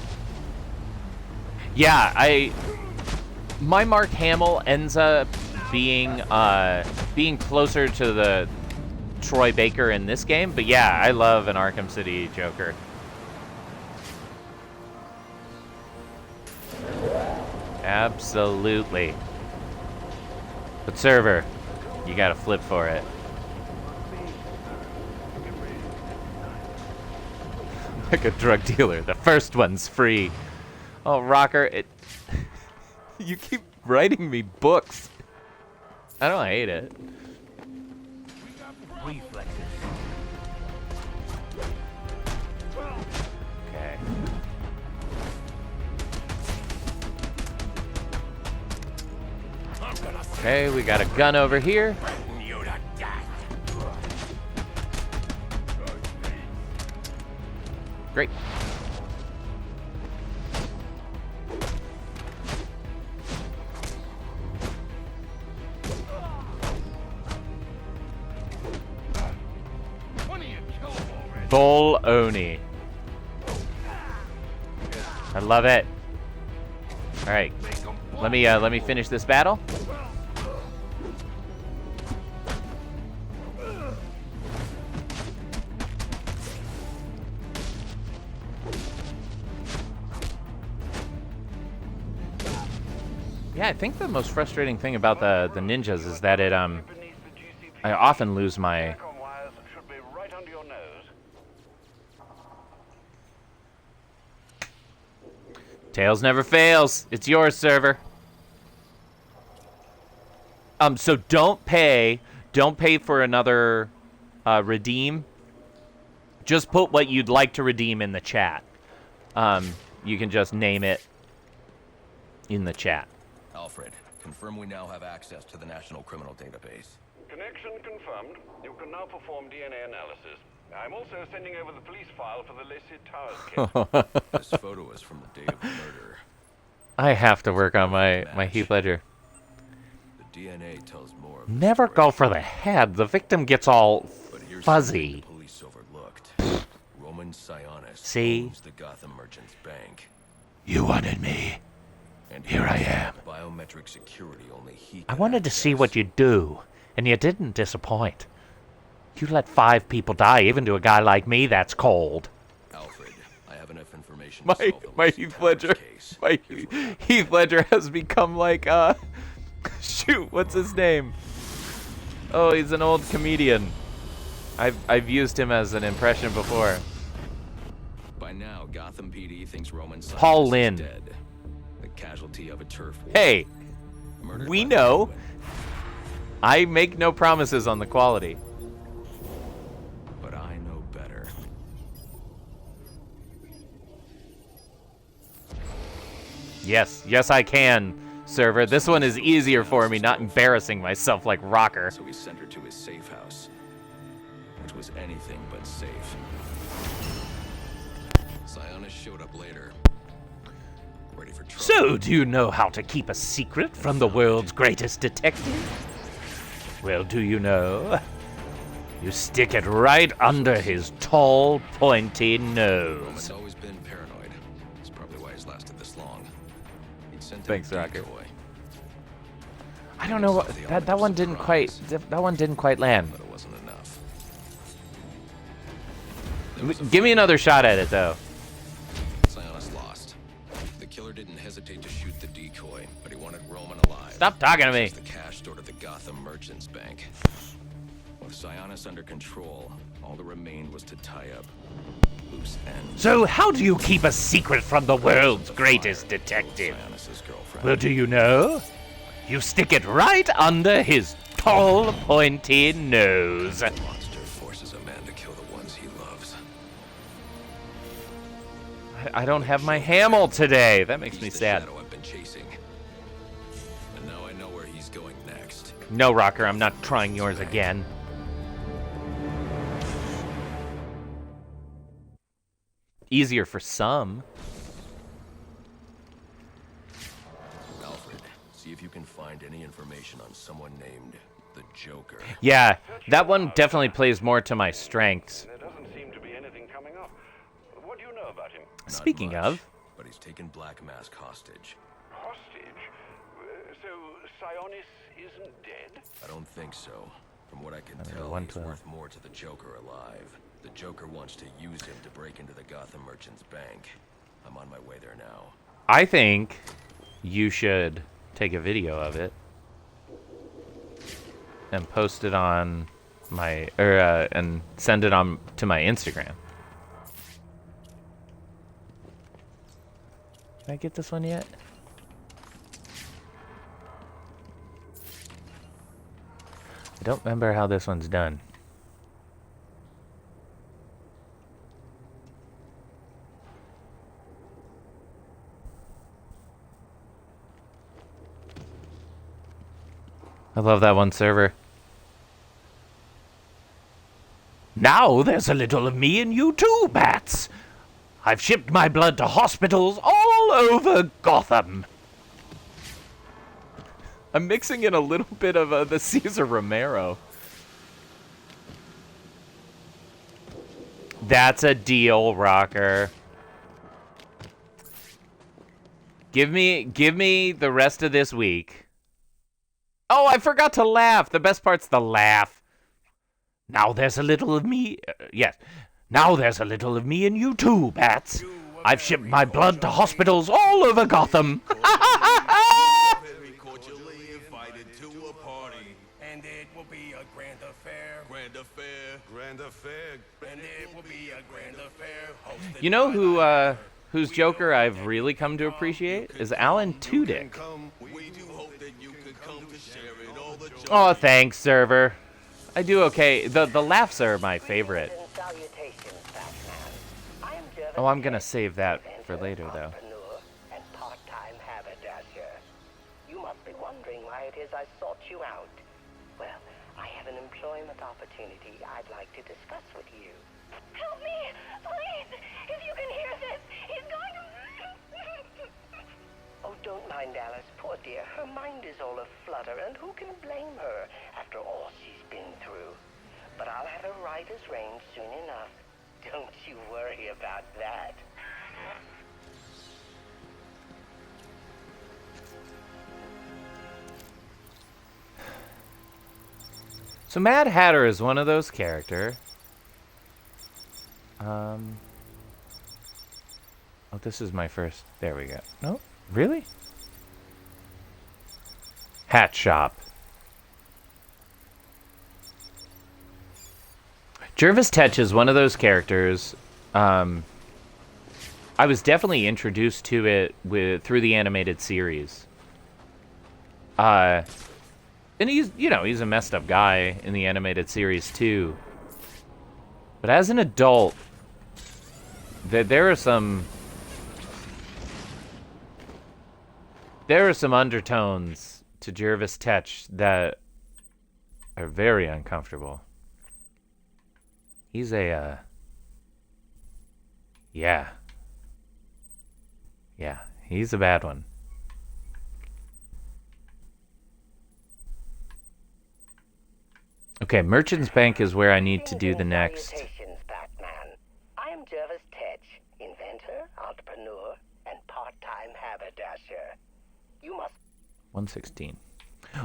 Mark Hamill ends up being closer to the Troy Baker in this game, but yeah, I love an Arkham City Joker. Absolutely. But server, you gotta flip for it. Like a drug dealer, the first one's free. Oh, Rocker, you keep writing me books. I don't hate it. Reflexes. Okay. Okay, we got a gun over here. Great. Bull Oni. I love it. All right, let me finish this battle. Yeah, I think the most frustrating thing about the ninjas is that I often lose my. Should be right under your nose. Tails never fails. It's yours, server. So don't pay for another redeem. Just put what you'd like to redeem in the chat. You can just name it in the chat. Alfred, confirm we now have access to the National Criminal Database. Connection confirmed. You can now perform DNA analysis. I'm also sending over the police file for the Lacey Towers case. This photo is from the day of the murder. I have to work on my Heath Ledger. The DNA tells more. Of Never go for the head. The victim gets all but here's fuzzy. the police overlooked. Roman Sionis See? owns the Gotham Merchants Bank. You wanted me. And Here I am. Biometric security only he I can wanted to see access. what you'd do, and you didn't disappoint. You let 5 people die, even to a guy like me, that's cold. Alfred, I have enough information to solve the My Lacey Heath Towers Ledger, case. my Here's what Heath Ledger has become like shoot, what's his name? Oh, he's an old comedian. I've used him as an impression before. By now, Gotham PD thinks Roman Sionis Paul is Lynn. dead. The casualty of a turf war. Hey, Murdered we by know. Penguin. I make no promises on the quality. But I know better. Yes, I can, server. This one is easier for me, not embarrassing myself like Rocker. So he sent her to his safe house, which was anything but safe. Sionis showed up later, ready for trouble. So, do you know how to keep a secret from the world's greatest detective? Well, do you know? You stick it right under his tall, pointy nose. Roman's always been paranoid. That's probably why he's lasted this long. He'd sent Thanks, in a Rocket. decoy, I don't know what that one didn't quite land. but it wasn't enough. Give me another shot at it though. Sionis lost. The killer didn't hesitate to shoot the decoy, but he wanted Roman alive. Stop talking to me. The cash stored at the Gotham Merchants Bank. With Sionis under control, all that remained was to tie up loose ends. So, how do you keep a secret from the world's greatest detective? Sionis's girlfriend. Well, do you know? You stick it right under his tall, pointy nose. The monster forces a man to kill the ones he loves. I don't have my Hamill today. That makes me He's the sad. shadow I've been chasing. And now I know where he's going next. No, Rocker, I'm not trying yours again. Easier for some. Alfred, see if you can find any information on someone named the Joker. Yeah, that one definitely plays more to my strengths. There doesn't seem to be anything coming up. What do you know about him? Speaking much, of, but he's taken Black Mask hostage. Hostage? So Sionis isn't dead? I don't think so. From what I can Another tell, he's 112. worth more to the Joker alive. The Joker wants to use him to break into the Gotham Merchant's bank. I'm on my way there now. I think you should take a video of it and post it on my and send it on to my Instagram. Did I get this one yet? I don't remember how this one's done. I love that one server. Now there's a little of me in you too, Bats. I've shipped my blood to hospitals all over Gotham. I'm mixing in a little bit of the Cesar Romero. That's a deal, Rocker. Give me the rest of this week. Oh, I forgot to laugh. The best part's the laugh. Now there's a little of me. Yes. Now there's a little of me in you too, Bats. I've shipped my blood to hospitals all over Gotham. And it will be a grand affair. Grand affair. Grand affair. And it will be a grand affair. hosted You know by who the- whose Joker I've really come to appreciate is Alan Tudyk. We do hope that you can come to share in all the joy. Oh, thanks, server. I do okay. The laughs are my favorite. Oh, I'm gonna save that for later, though. And part-time haberdasher. You must be wondering why it is I sought you out. Well, I have an employment opportunity I'd like to discuss with you. Help me! Please! If you can hear this, he's going to... Oh, don't mind Alice, poor dear. Her mind is all aflutter, and who can blame her after all she's been through? But I'll have her right as rain soon enough. Don't you worry about that. So Mad Hatter is one of those characters. Oh, this is my first. There we go. No, really? Hat Shop. Jervis Tetch is one of those characters. I was definitely introduced to it through the animated series. And he's a messed up guy in the animated series too. But as an adult, there are some undertones to Jervis Tetch that are very uncomfortable. He's a, yeah, he's a bad one. Okay, Merchant's Bank is where I need to do the next. Salutations, Batman. I am Jervis Tetch, inventor, entrepreneur, and part-time haberdasher. You must 116.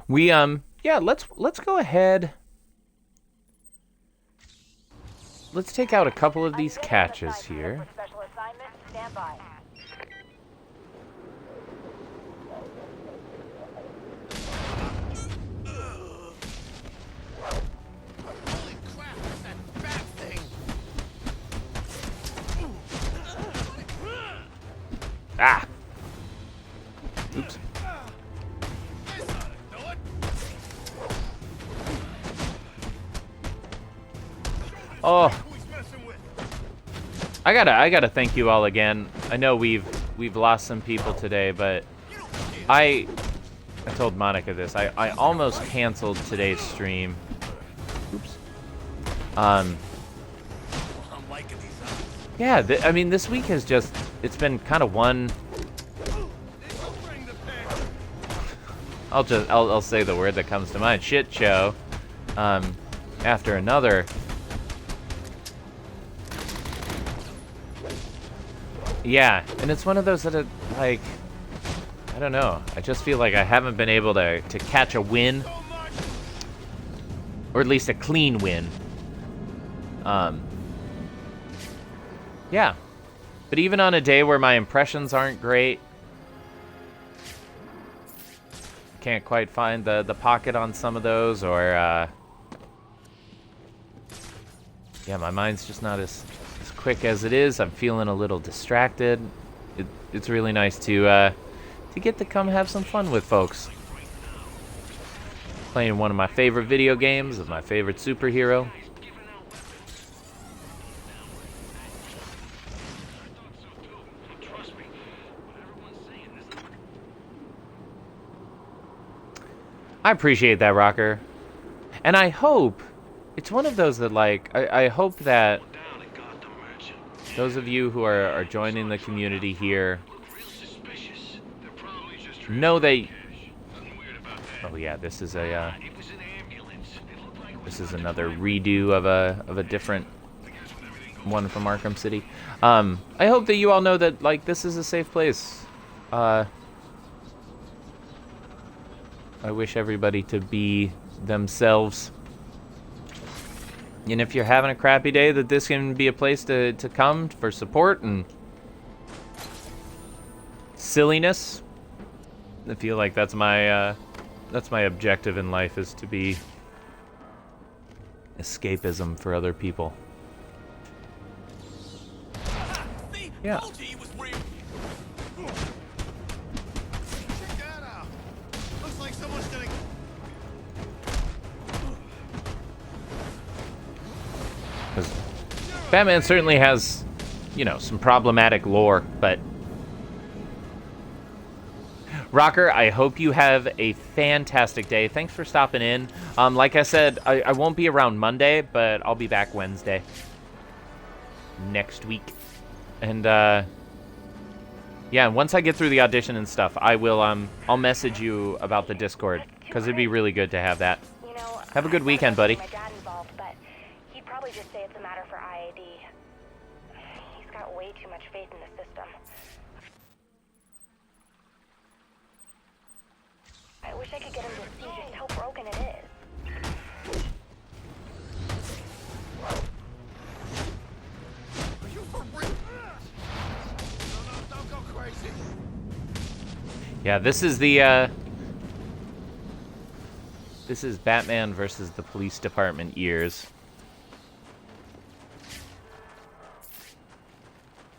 We yeah, let's go ahead. Let's take out a couple of these catches here. Special assignment, stand by. Ah. Oops. Oh. I gotta thank you all again. I know we've lost some people today, but I told Monica this. I almost canceled today's stream. Oops. Yeah, I mean, this week has just, it's been kind of one. I'll say the word that comes to mind, shit show, after another. Yeah, and it's one of those that are, like, I don't know. I just feel like I haven't been able to catch a win. Or at least a clean win. Yeah. But even on a day where my impressions aren't great, can't quite find the pocket on some of those, or yeah, my mind's just not as quick as it is. I'm feeling a little distracted. It's really nice to get to come have some fun with folks. Playing one of my favorite video games of my favorite superhero. I appreciate that, Rocker. And I hope it's one of those that, like, I hope that those of you who are joining the community here know that. Oh yeah, this is a this is another redo of a different one from Arkham City. I hope that you all know that, like, this is a safe place. I wish everybody to be themselves. And if you're having a crappy day, that this can be a place to come for support and silliness. I feel like that's my objective in life, is to be escapism for other people. Yeah. Batman certainly has, you know, some problematic lore, but Rocker, I hope you have a fantastic day. Thanks for stopping in. Like I said, I won't be around Monday, but I'll be back Wednesday next week. And yeah, once I get through the audition and stuff, I will I'll message you about the Discord, because it'd be really good to have that. You know, Have a good weekend, buddy. My dad involved, but he'd probably just say it's a matter for IAD. He's got way too much faith in the system. I wish I could get him to see just how broken it is. Are you for real? No, don't go crazy. Yeah, this is Batman versus the police department years.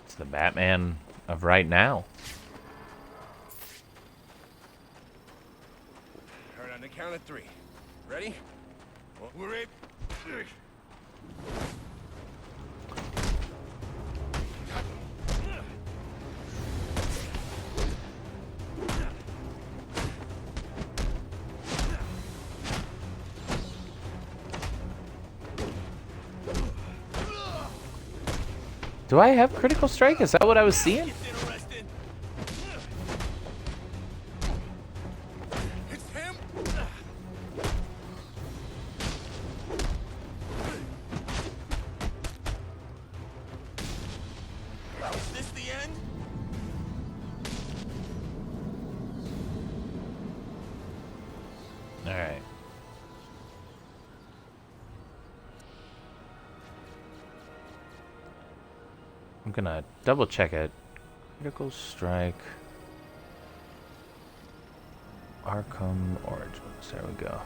It's the Batman of right now. All right, on the count of 3. Ready? Well, we're ready. Do I have critical strike? Is that what I was seeing? It's him. Is this the end? All right. I'm gonna double check it. Critical strike. Arkham Origins. There we go.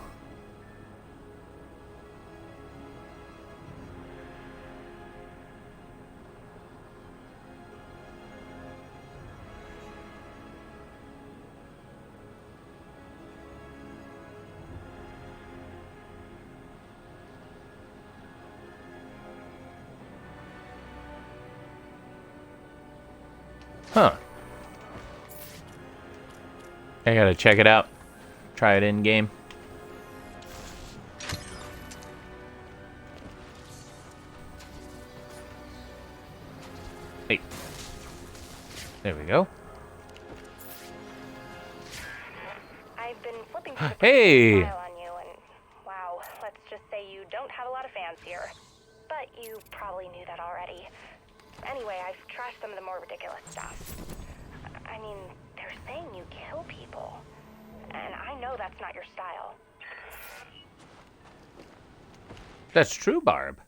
Huh. I gotta check it out. Try it in game. Hey. There we go. I've been flipping through the Hey! file on you, and wow, let's just say you don't have a lot of fans here. But you probably knew that already. Anyway, I've trashed some of the more ridiculous stuff. I mean, they're saying you kill people. And I know that's not your style. That's true, Barb.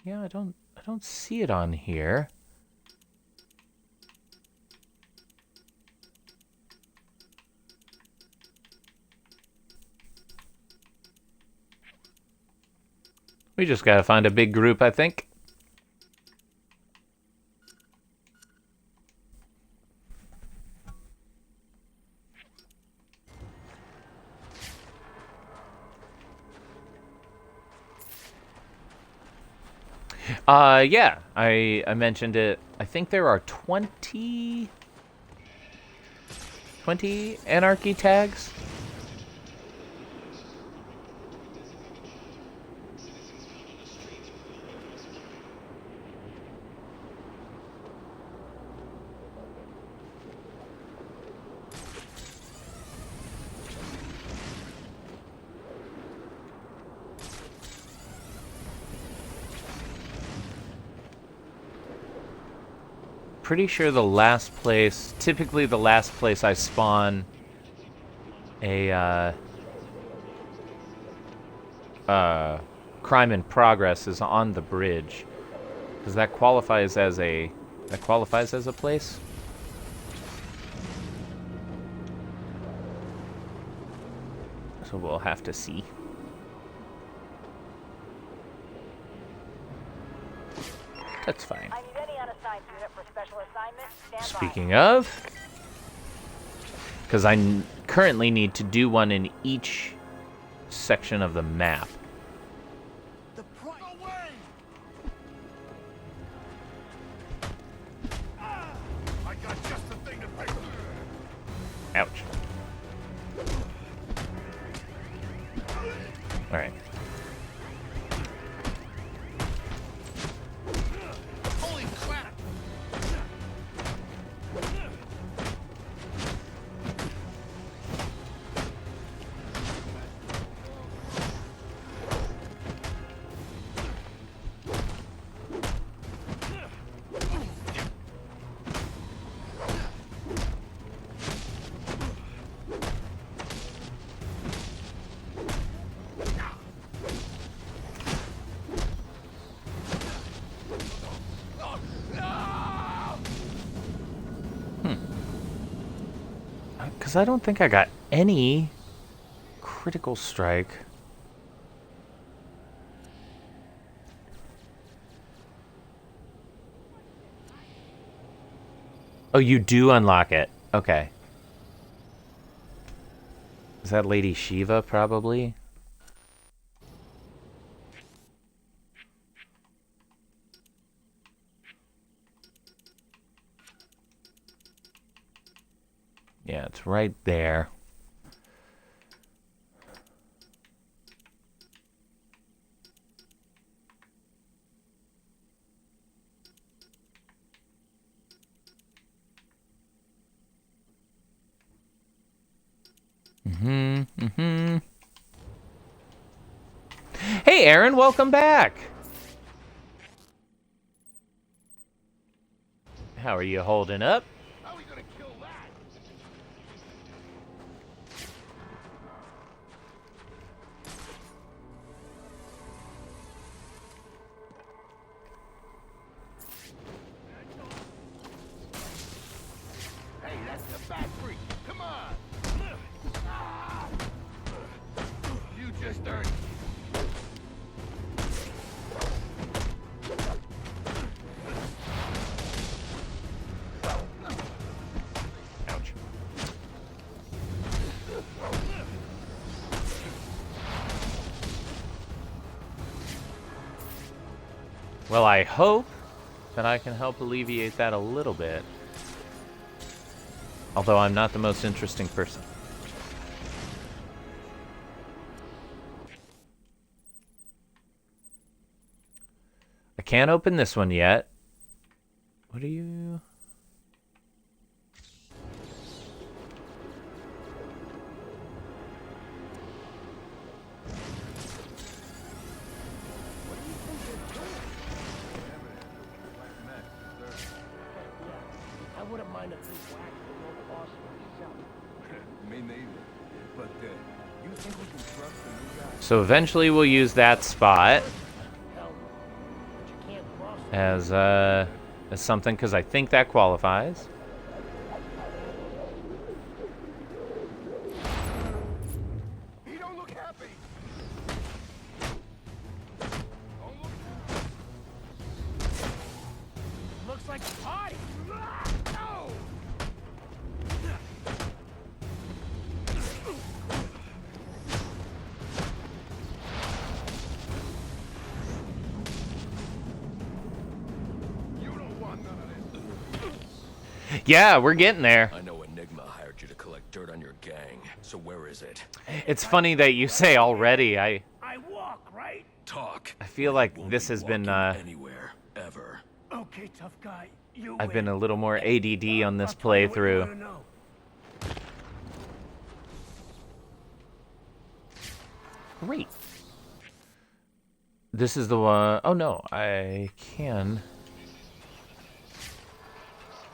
Yeah, I don't see it on here. We just gotta find a big group, I think. Yeah, I mentioned it. I think there are 20 anarchy tags. Pretty sure the last place, typically the last place I spawn a crime in progress is on the bridge, because that qualifies as a place. So we'll have to see. That's fine. Speaking of, because I currently need to do one in each section of the map. Ouch. All right. Because I don't think I got any critical strike. Oh, you do unlock it. Okay. Is that Lady Shiva, probably? Yeah, it's right there. Hey, Aaron, welcome back. How are you holding up? Well, I hope that I can help alleviate that a little bit. Although I'm not the most interesting person. Can't open this one yet. What are you? I wouldn't mind if we whacked the old boss myself. Me neither. But you think we can trust the new guy? So eventually we'll use that spot Hell, but you can't cross as something because I think that qualifies. He don't look happy. Looks like a party. No! You don't want none of this. Yeah, we're getting there. I know Enigma hired you to collect dirt on your gang, so where is it? It's funny that you say already. I I walk, right? Talk. feel like Won't this be has been walking anywhere, ever. Okay, tough guy. You I've been win. a little more ADD on this I'll tell you what you playthrough. wanna know. Great. This is the one. Oh no, I can.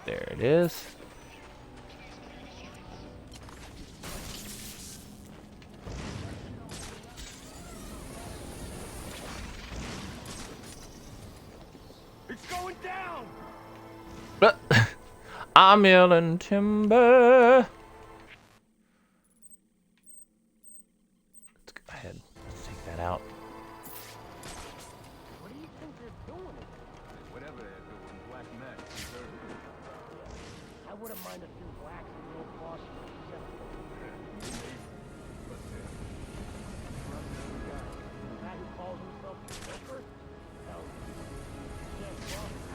There it is. It's going down. But I'm yelling timber. Let's go ahead. Let's take that out. What do you think they're doing? Whatever they're doing, Black Max deserves it. I wouldn't mind if you whacked the old boss myself. But The guy who calls himself the Joker? Hell, you can't cross him.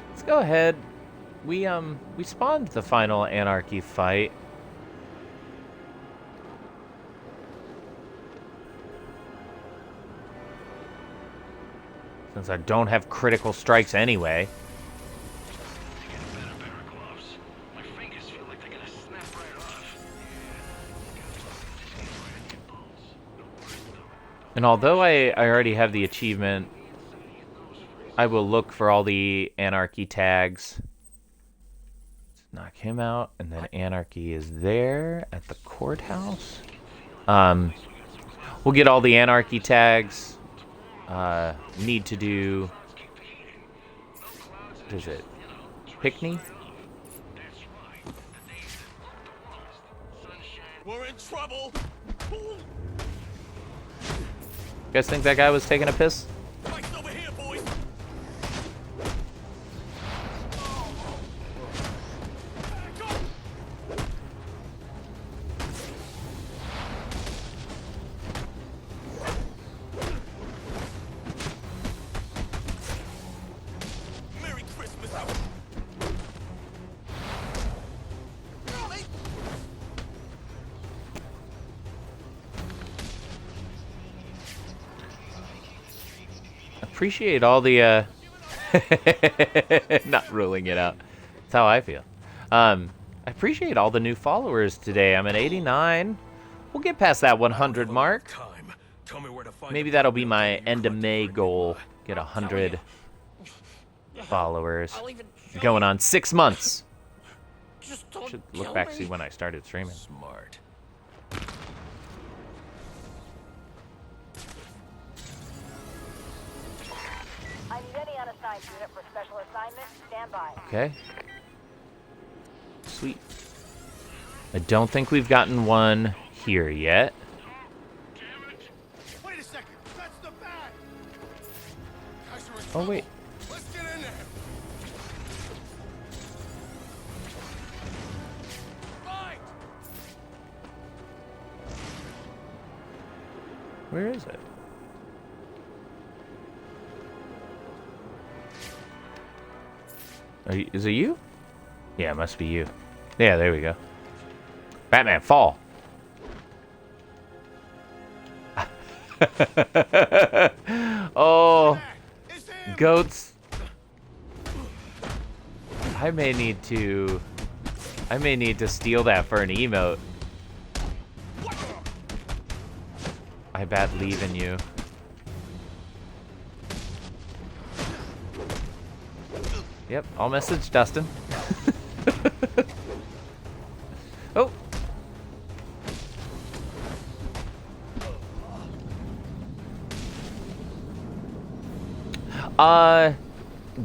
Let's go ahead. We spawned the final Anarchy fight. Since I don't have critical strikes anyway. And although I already have the achievement, I will look for all the Anarchy tags. Let's knock him out, and then Anarchy is there at the courthouse. We'll get all the Anarchy tags. Need to do... What is it? Pickney? we're in trouble. You guys think that guy was taking a piss? Mike's over here, boys. Merry Christmas. Appreciate all the not ruling it out. That's how I feel. I appreciate all the new followers today. I'm at 89. We'll get past that 100 mark. Time. Tell me where to find Maybe the that'll be my building end of May Enigma. goal. Get 100 followers. Going on 6 months. Just don't Should look back see when I started streaming. Smart. I need any unassigned unit for special assignment. Stand by. Okay. Sweet. I don't think we've gotten one here yet. Wait a second. That's the bag. Guys are in Oh, trouble. wait. Let's get in there. Right. Where is it? Is it you? Yeah, it must be you. Yeah, there we go. Batman, fall. Oh, goats. I may need to steal that for an emote. I bat leaving you. Yep, I'll message Dustin. Oh.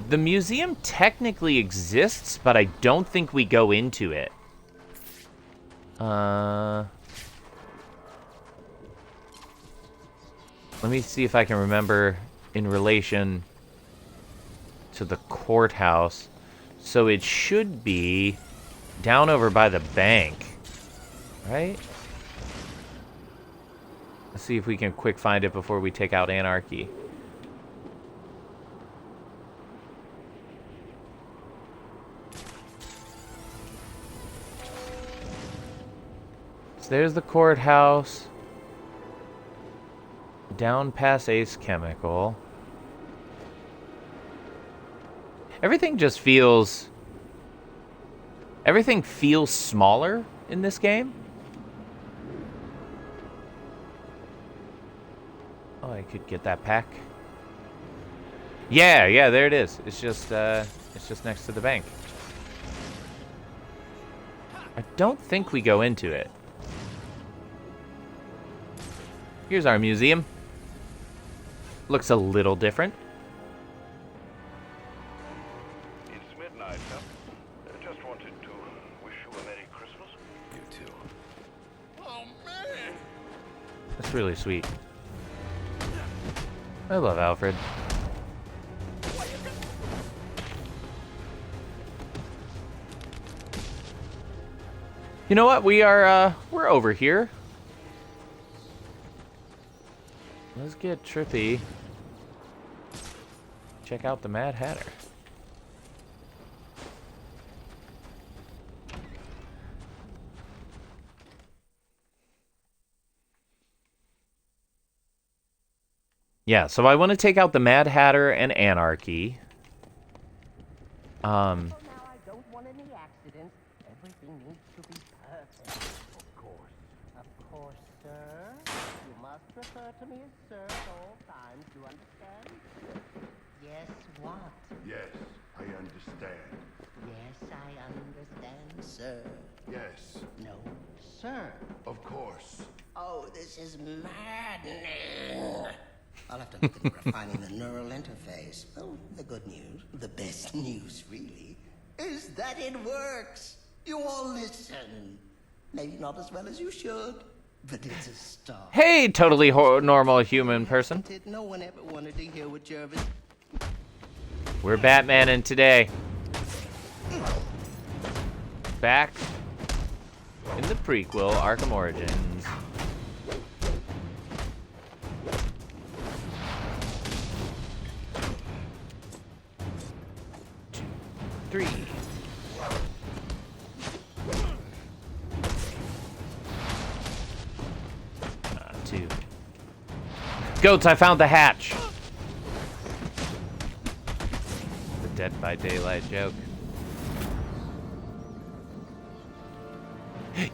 The museum technically exists, but I don't think we go into it. Let me see if I can remember in relation to the courthouse. So it should be down over by the bank, right? Let's see if we can quick find it before we take out Anarchy. So there's the courthouse. Down past Ace Chemical. Everything just feels... Everything feels smaller in this game. Oh, I could get that pack. Yeah, there it is. It's just next to the bank. I don't think we go into it. Here's our museum. Looks a little different. It's midnight, huh? I just wanted to wish you a Merry Christmas. You too. Oh, man! That's really sweet. I love Alfred. You know what? We're over here. Let's get trippy. Check out the Mad Hatter. Yeah, so I want to take out the Mad Hatter and Anarchy. Now I don't want any accidents. Everything needs to be perfect. Of course, sir. You must refer to me as sir at all times. You understand? Yes, what? Yes, I understand. Yes, I understand, sir. Yes, No, sir. of course. Oh, this is maddening. I'll have to look at refining the neural interface. Well, the good news, the best news really, is that it works. You all listen. Maybe not as well as you should, but it's a start. Hey, totally normal human person. No one ever wanted to hear what Jervis... We're Batmaning today. Back in the prequel, Arkham Origins. 2, 3. Two. Goats, I found the hatch. The Dead by Daylight joke.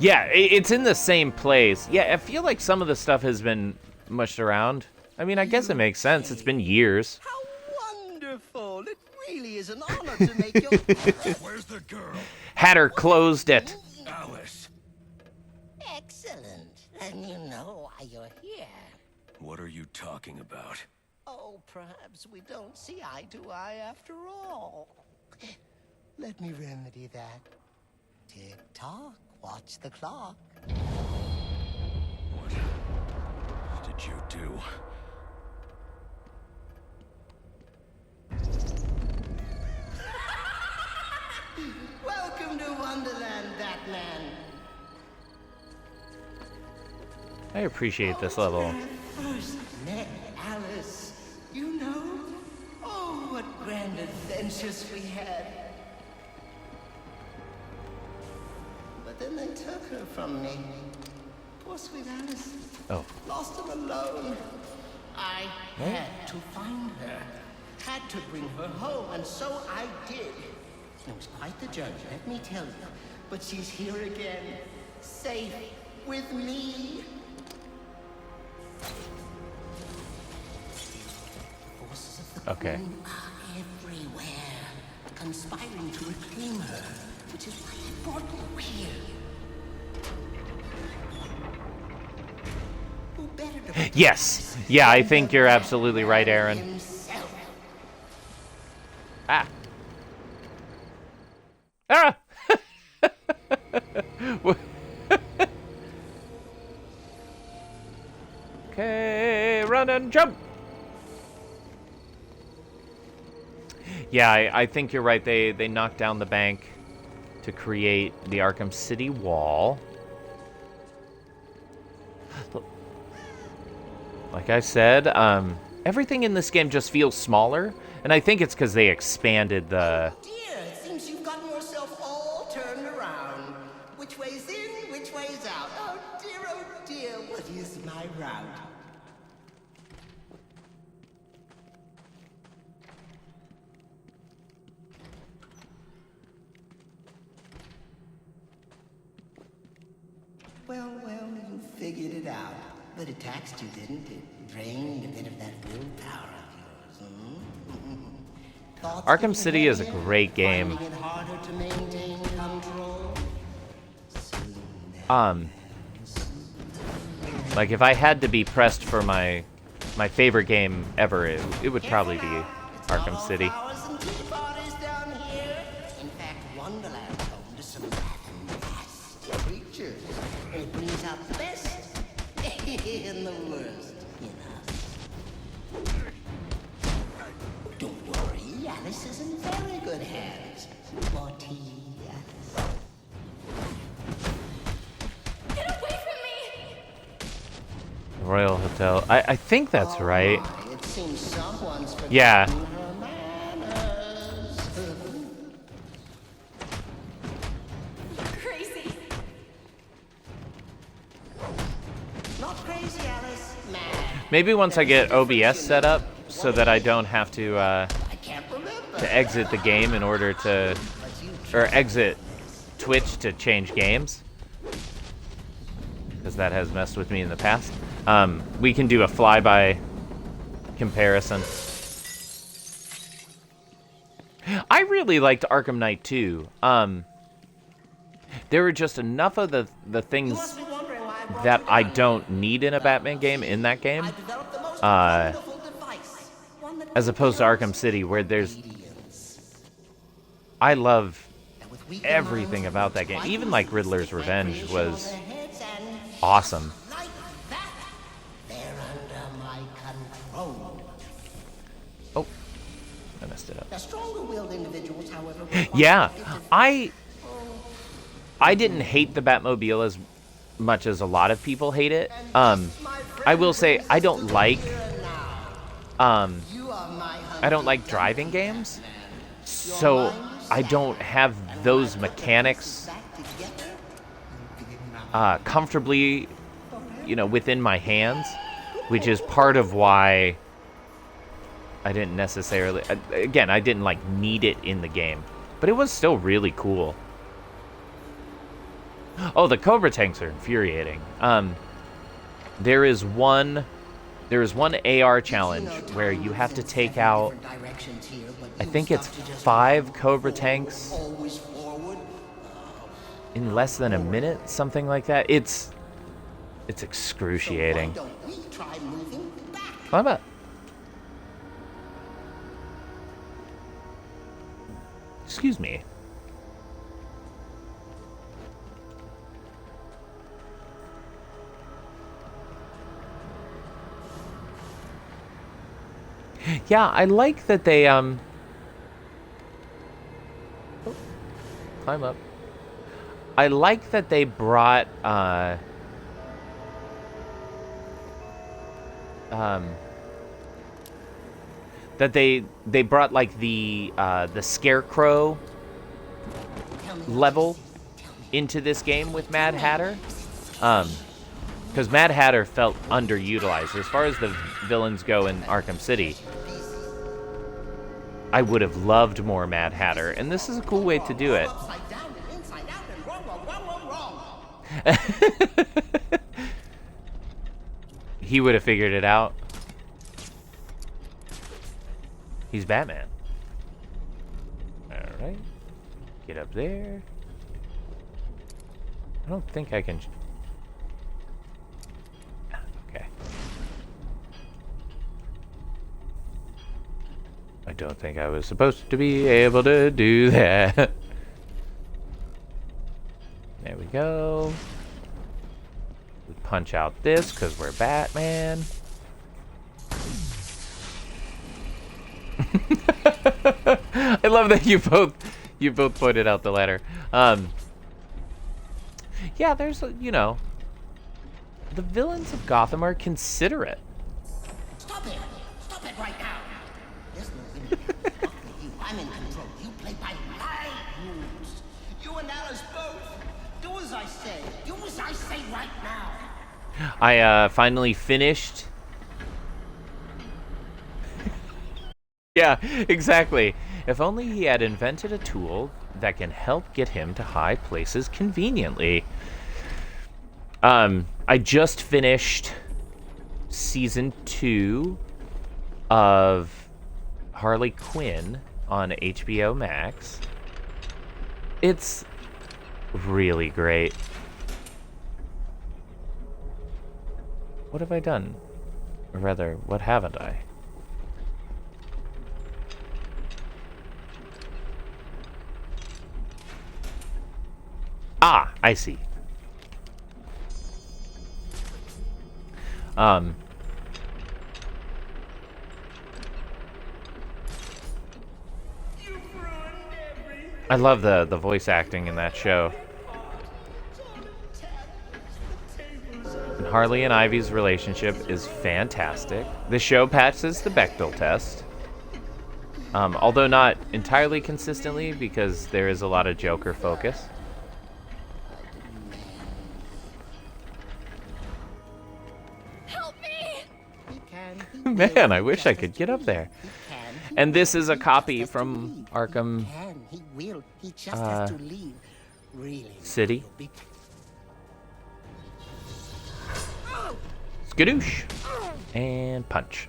Yeah, it's in the same place. Yeah, I feel like some of the stuff has been mushed around. I mean, I guess it makes sense. It's been years. How wonderful! It really is an honor to make your... Where's the girl? Hatter closed it. Alice. Excellent. Then you know why you're here. What are you talking about? Oh, perhaps we don't see eye to eye after all. Let me remedy that. Tick-tock. Watch the clock. What did you do? Welcome to Wonderland, Batman. I appreciate this level. First met Alice, you know? Oh, what grand adventures we had. But then they took her from me. Poor sweet Alice. Oh. Lost her alone. I had to find her. Had to bring her home, and so I did. It was quite the journey, let me tell you. But she's here again, safe with me. The forces of the Okay. Queen are everywhere, conspiring to reclaim her, which is why I brought you here. Who better to protect Yes. us Yeah, I than think the you're Batman absolutely right, Aaron. himself? Ah. Ah! Okay, run and jump. Yeah, I think you're right. They knocked down the bank to create the Arkham City wall. Like I said, everything in this game just feels smaller, and I think it's because they expanded the... Dear, it seems you've gotten yourself all turned around. Which way's in, which way's out? Oh dear, what is my route? Well, you figured it out. But it taxed you, didn't it? Drained a bit of that willpower of yours, Thoughts Arkham getting City is a heavier? great game. Finding it harder to maintain control? Like if I had to be pressed for my favorite game ever, it would probably be Arkham City. Flowers and tea parties down here. In fact, Wonderland's home to some rather nasty creatures. And it brings out the best and the worst in us. Don't worry, Alice is in very good hands. Naughty Alice. Get away from me! Royal Hotel. I think that's right. My, it seems someone's forgotten Yeah. her manners. Crazy. Not crazy, Alice. Mad. Maybe once I get OBS set up so that I don't have to I can't remember. exit the game in order to, or exit Twitch to change games, because that has messed with me in the past. We can do a flyby comparison. I really liked Arkham Knight 2. There were just enough of the things that I don't need in a Batman game in that game, as opposed to Arkham City, where I love everything about that game. Even like Riddler's Revenge was awesome. Like that, they're under my control. Oh, I messed it up. The stronger-willed individuals, however, will Yeah, find I didn't hate the Batmobile as much as a lot of people hate it. I will say I don't like driving games, so I don't have those mechanics comfortably, within my hands, which is part of why I didn't necessarily. Again, I didn't need it in the game, but it was still really cool. Oh, the Cobra tanks are infuriating. There is one AR challenge where you have to take out, I think it's 5 Cobra tanks in less than a minute, something like that. It's excruciating. Climb up. Excuse me. Yeah, I like that they climb up. I like that they brought that they brought the Scarecrow level into this game with Mad Hatter. Because Mad Hatter felt underutilized. As far as the villains go in Arkham City, I would have loved more Mad Hatter, and this is a cool way to do it. He would have figured it out. He's Batman. Alright. Get up there. I don't think I can... Okay. I don't think I was supposed to be able to do that. There we go. We punch out this because we're Batman. I love that you both pointed out the ladder. Yeah, there's, you know, the villains of Gotham are considerate. Stop it! Stop it right now! There's no winning here. After you, I'm in control. You play by my rules. You and Alice both. Do as I say. Do as I say right now. I finally finished. Yeah, exactly. If only he had invented a tool that can help get him to high places conveniently. I just finished season 2 of Harley Quinn on HBO Max. It's really great. What have I done? Or rather, what haven't I? Ah, I see. I love the voice acting in that show. And Harley and Ivy's relationship is fantastic. The show passes the Bechdel test. Although not entirely consistently, because there is a lot of Joker focus. Man, I wish I could get up there. And this is a copy from Arkham City. Skadoosh. And punch.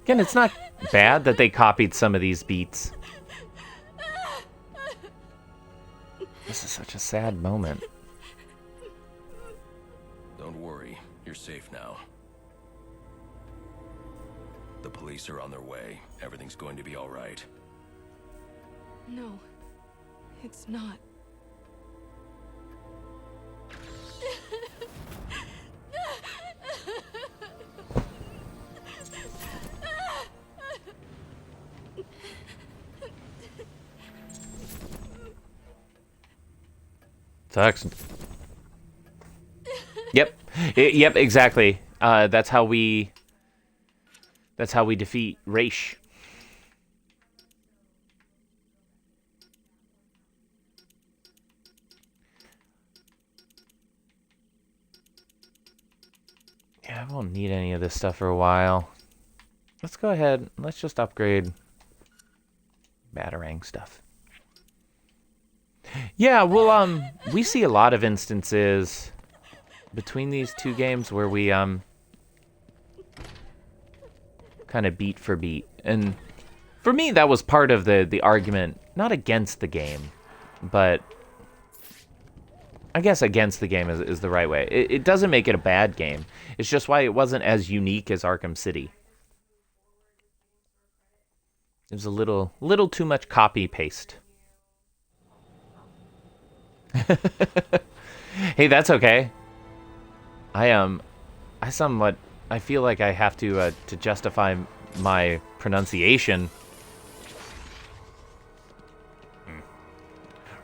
Again, it's not bad that they copied some of these beats. This is such a sad moment. Don't worry, you're safe now. The police are on their way. Everything's going to be all right. No, it's not. Sucks. Yep. Yep, exactly. That's how we defeat Raish. Yeah, I won't need any of this stuff for a while. Let's go ahead. Let's just upgrade Batarang stuff. Yeah, well, we see a lot of instances between these two games where we, kind of beat for beat. And for me, that was part of the argument, not against the game, but I guess against the game is the right way. It doesn't make it a bad game. It's just why it wasn't as unique as Arkham City. It was a little too much copy-paste. Hey, that's okay. I feel like I have to justify my pronunciation.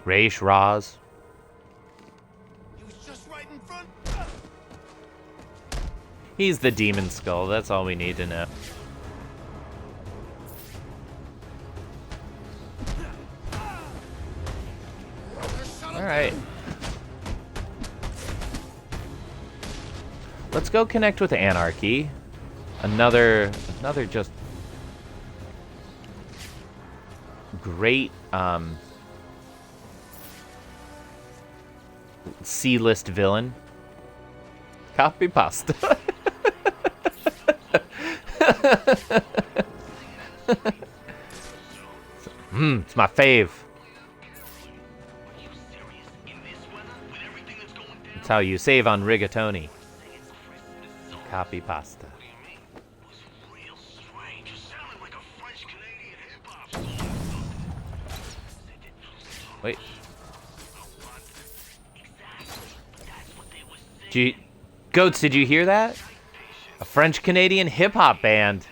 Raish Raz. He was just right in front. He's the Demon Skull. That's all we need to know. Alright. Let's go connect with Anarchy. Another just great C-list villain. Copy pasta. It's my fave. That's how you save on rigatoni. Copy pasta. Wait. Goats, did you hear that? A French-Canadian hip-hop band.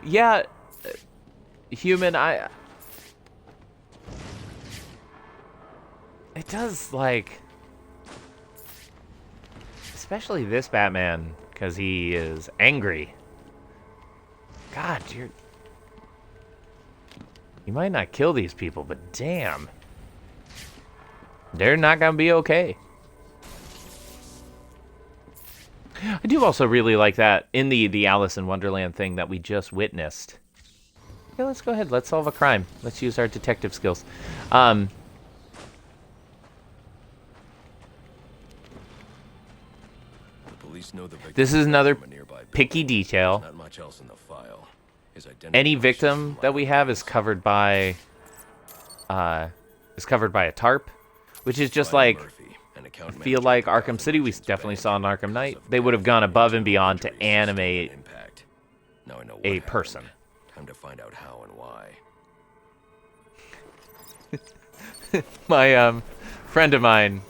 Yeah, human, it does, like, especially this Batman, because he is angry. God, you might not kill these people, but damn. They're not gonna be okay. I do also really like that in the Alice in Wonderland thing that we just witnessed. Okay, let's go ahead. Let's solve a crime. Let's use our detective skills. This is another picky detail. Not much else in the file. Any victim that we have is covered by a tarp, which is just like, I feel like Arkham City, we definitely saw in Arkham Knight. They would have gone above and beyond to animate a person. Time to find out how and why. My friend of mine,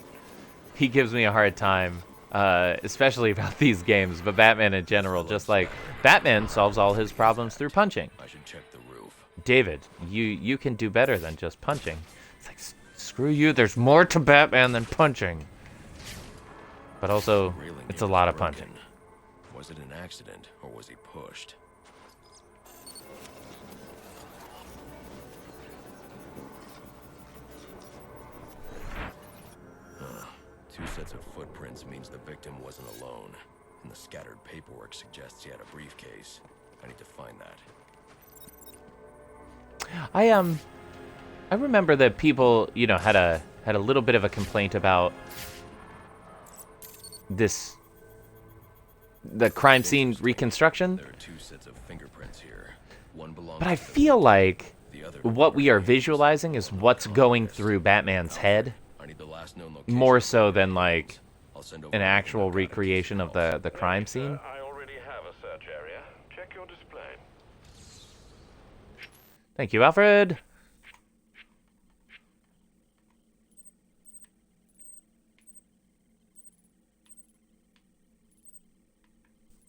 he gives me a hard time, especially about these games, but Batman in general. Just like Batman solves all his problems through punching. I should check the roof. David, you can do better than just punching. It's like, screw you, there's more to Batman than punching. But also, it's a lot of punching. Was it an accident, or was he pushed? Two sets of footprints means the victim wasn't alone, and the scattered paperwork suggests he had a briefcase. I need to find that. I remember that people, you know, had a little bit of a complaint about the crime scene reconstruction. There are two sets of fingerprints here. One belongs But I feel like what we are visualizing is what's going through Batman's head, more so than like an actual recreation of the crime scene. I already have a search area. Check your display. Thank you, Alfred.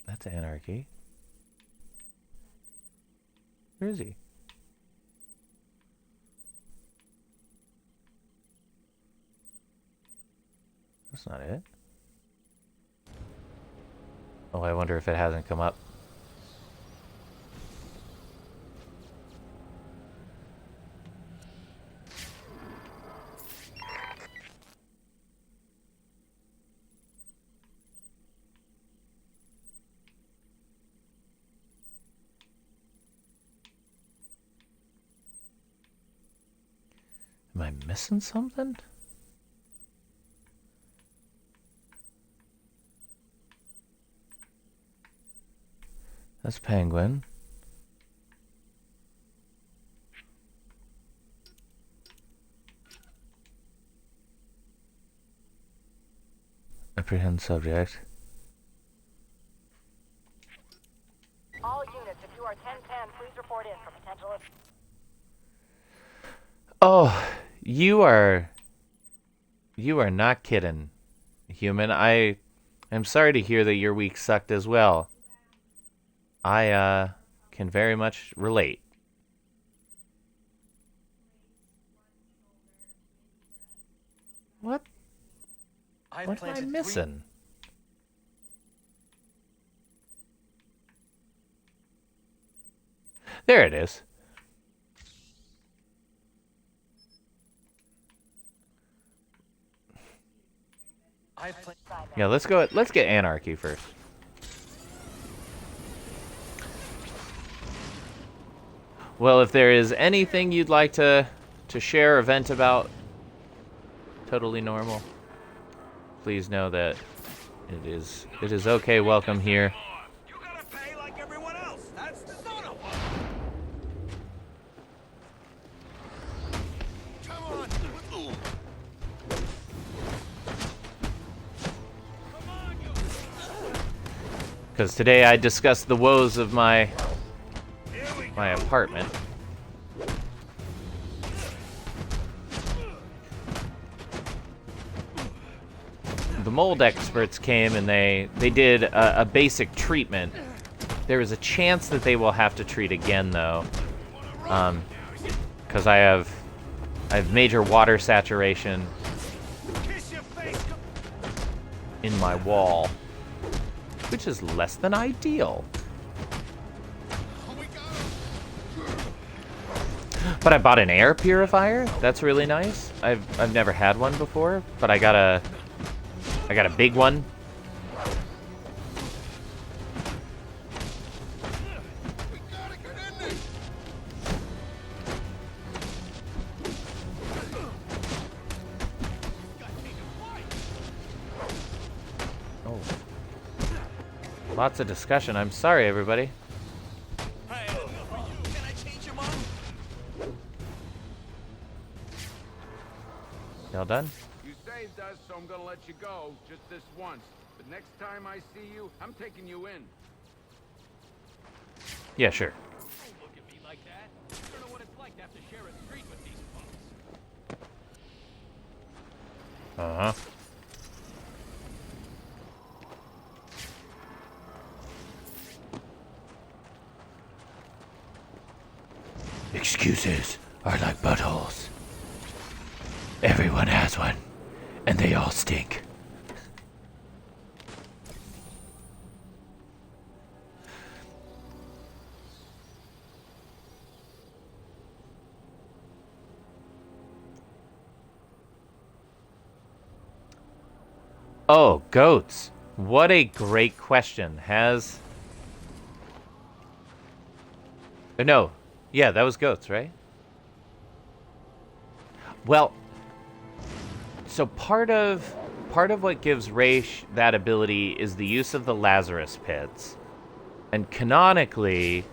That's Anarchy. Where is he? That's not it. Oh, I wonder if it hasn't come up. Am I missing something? That's Penguin. Apprehend subject. All units, if you are 1010, please report in for potential. Oh, you are not kidding, human. I am sorry to hear that your week sucked as well. I can very much relate. What? What am I missing? There it is. Yeah, let's go. Let's get Anarchy first. Well, if there is anything you'd like to share or vent about, totally normal. Please know that it is okay. Welcome here. You gotta pay like everyone else. That's the son of a... Come on. Because today I discussed the woes of my apartment. The mold experts came and they did a basic treatment. There is a chance that they will have to treat again though, because I have major water saturation in my wall, which is less than ideal. But I bought an air purifier. That's really nice. I've never had one before, but I got a big one. Oh. Lots of discussion. I'm sorry, everybody. Y'all done? You saved us, so I'm gonna let you go, just this once. But next time I see you, I'm taking you in. Yeah, sure. Don't look at me like that. You don't know what it's like to have to share a street with these folks. Uh-huh. Excuses are like buttholes. Everyone has one, and they all stink. Oh, goats. What a great question. No. Yeah, that was goats, right? Well, so part of what gives Raish that ability is the use of the Lazarus pits. And canonically,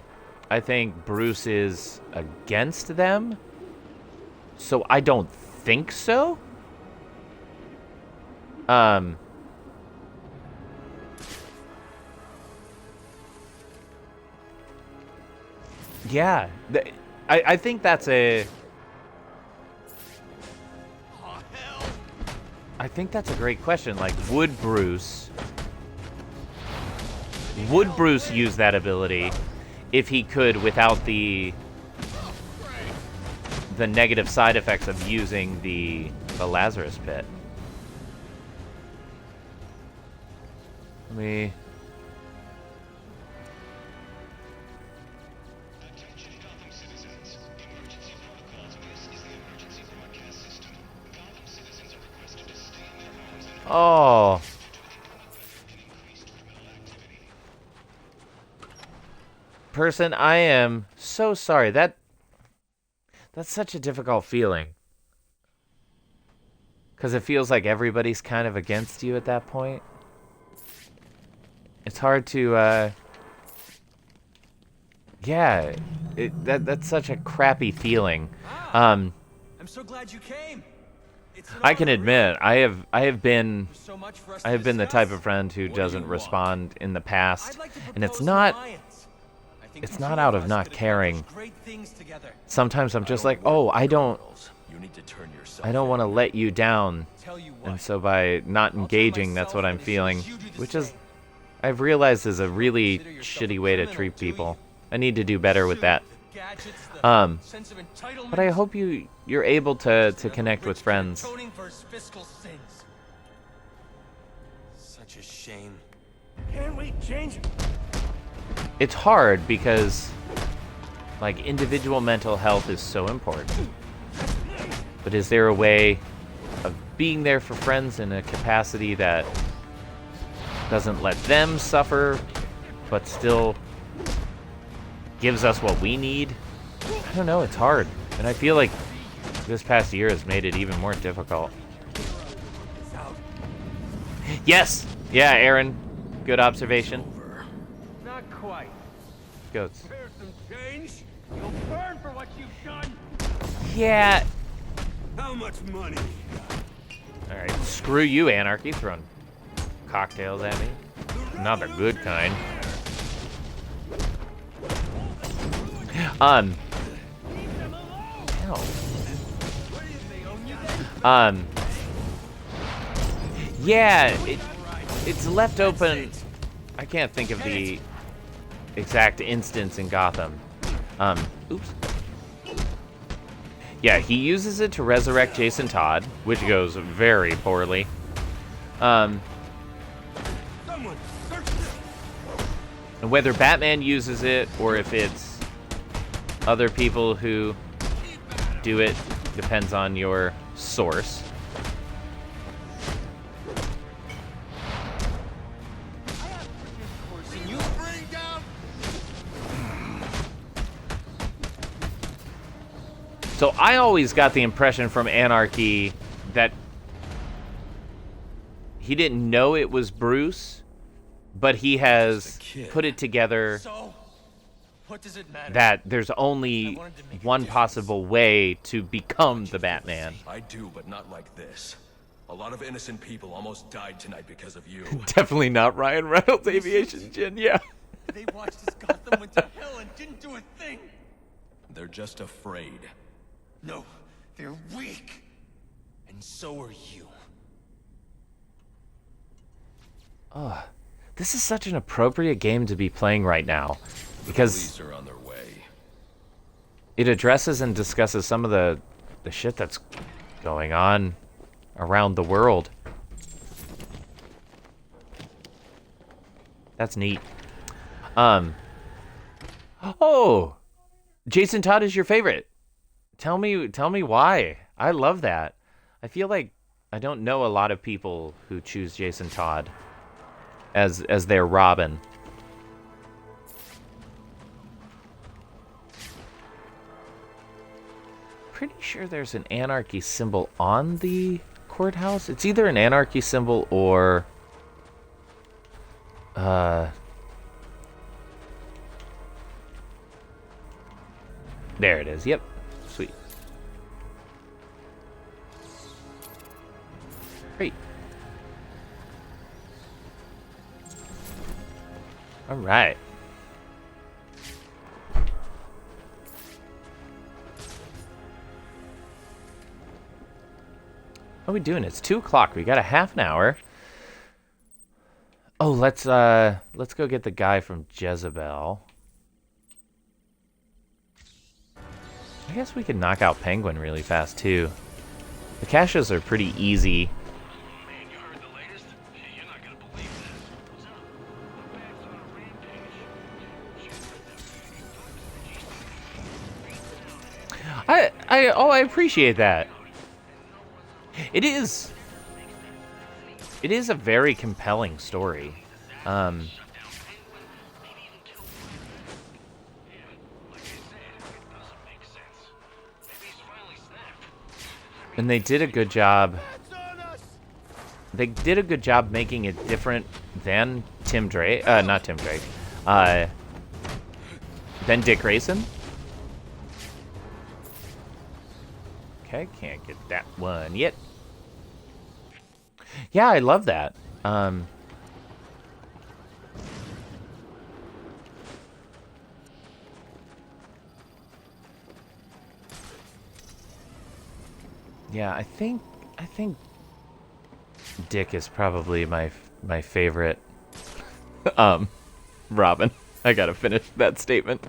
I think Bruce is against them. So I don't think so. Yeah, I think that's a... I think that's a great question. Like, would Bruce use that ability if he could without the negative side effects of using the Lazarus pit? Let me... Oh. Person, I am so sorry. That's such a difficult feeling. Because it feels like everybody's kind of against you at that point. It's hard to, yeah, that's such a crappy feeling. I'm so glad you came. I can admit, I have been the type of friend who doesn't respond in the past, and it's not out of not caring. Sometimes I'm just like, oh, I don't want to let you down, and so by not engaging, that's what I'm feeling, which is, I've realized is a really shitty way to treat people. I need to do better with that. But I hope you're able to connect with friends. Such a shame. Can't we change? It's hard because, like, individual mental health is so important. But is there a way of being there for friends in a capacity that doesn't let them suffer, but still gives us what we need. I don't know, it's hard. And I feel like this past year has made it even more difficult. Yes! Yeah, Aaron. Good observation. Not quite. Goats. Here's some change. You'll burn for what you've done. Yeah. How much money? Alright, screw you, Anarchy, throwing cocktails at me. Not the good kind. Ow. Yeah, it's left open. I can't think of the exact instance in Gotham. Oops. Yeah, he uses it to resurrect Jason Todd, which goes very poorly. And whether Batman uses it or if it's other people who do it depends on your source. So I always got the impression from Anarchy that he didn't know it was Bruce, but he has put it together What does it matter? that there's only one possible way to become the Batman. I do, but not like this. A lot of innocent people almost died tonight because of you. Definitely not Ryan Reynolds' aviation gin, yeah. They watched as Gotham went to hell and didn't do a thing. They're just afraid. No, they're weak. And so are you. Oh, this is such an appropriate game to be playing right now, because Police are on their way. it addresses and discusses some of the shit that's going on around the world. That's neat. Oh, Jason Todd is your favorite. Tell me why. I love that. I feel like I don't know a lot of people who choose Jason Todd as their Robin. Pretty sure there's an Anarchy symbol on the courthouse. It's either an Anarchy symbol or there it is. Yep. Sweet. Great. All right. What are we doing? It's 2 o'clock. We got a half an hour. Oh, let's go get the guy from Jezebel. I guess we could knock out Penguin really fast too. The caches are pretty easy. I appreciate that. It is a very compelling story. And they did a good job. They did a good job making it different than Tim Drake, not Tim Drake, than Dick Grayson. Okay, can't get that one yet. Yeah, I love that. Yeah, I think Dick is probably my favorite Robin. I gotta finish that statement.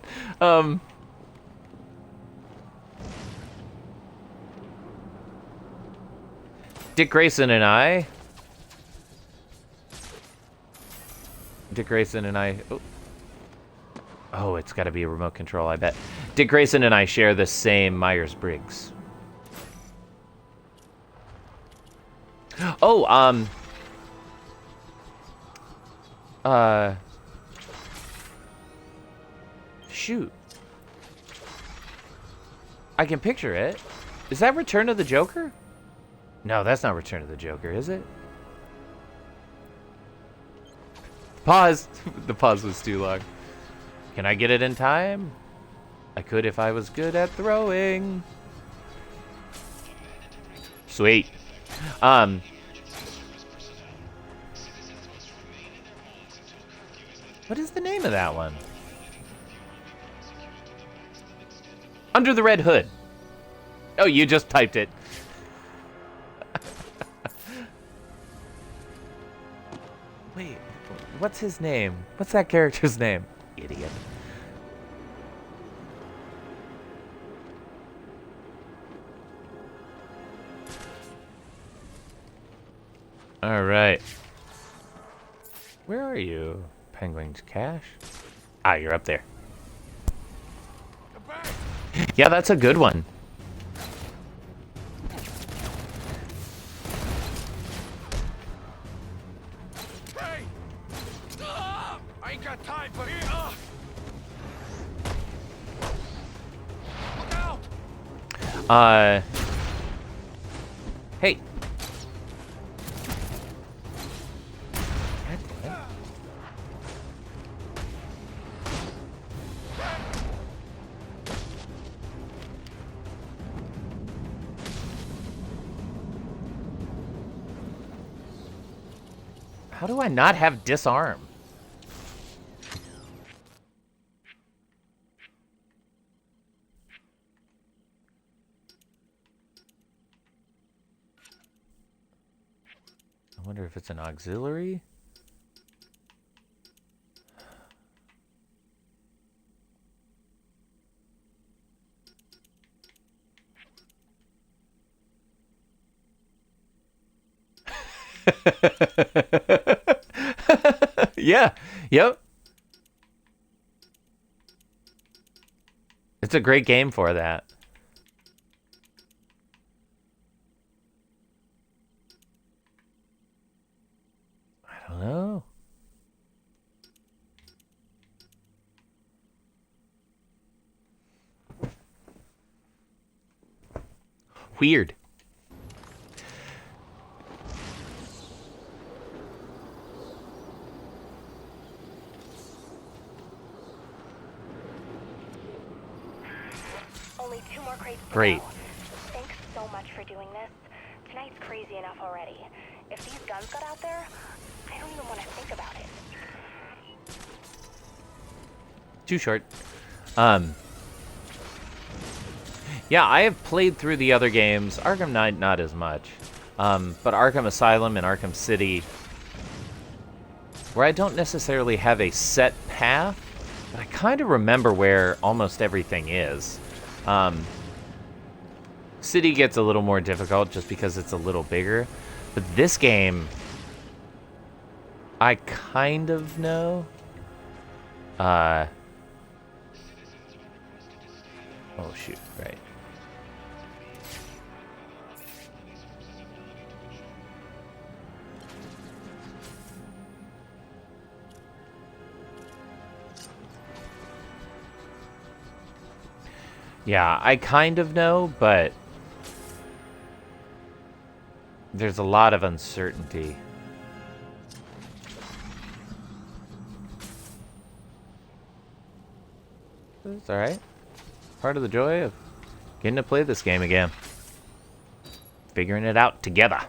Dick Grayson and I. Oh, it's got to be a remote control, I bet. Dick Grayson and I share the same Myers-Briggs. Oh, shoot. I can picture it. Is that Return of the Joker? No, that's not Return of the Joker, is it? Pause. The pause was too long. Can I get it in time? I could if I was good at throwing. Sweet. What is the name of that one? Under the Red Hood. Oh, you just typed it. Wait, what's his name? What's that character's name? Idiot. All right. Where are you, Penguin's Cash? Ah, you're up there. Yeah, that's a good one. Hey! I ain't got time for it. Look out! Hey. How do I not have disarm? I wonder if it's an auxiliary. Yeah. Yep. It's a great game for that. I don't know. Weird. Only 2 more crates to Great. go. Thanks so much for doing this. Tonight's crazy enough already. If these guns got out there, I don't even want to think about it. Too short. Yeah, I have played through the other games. Arkham Knight, not as much. But Arkham Asylum and Arkham City, where I don't necessarily have a set path, but I kind of remember where almost everything is. City gets a little more difficult just because it's a little bigger. But this game, I kind of know. Oh, shoot, right. Yeah, I kind of know, but there's a lot of uncertainty. It's alright. Part of the joy of getting to play this game again. Figuring it out together.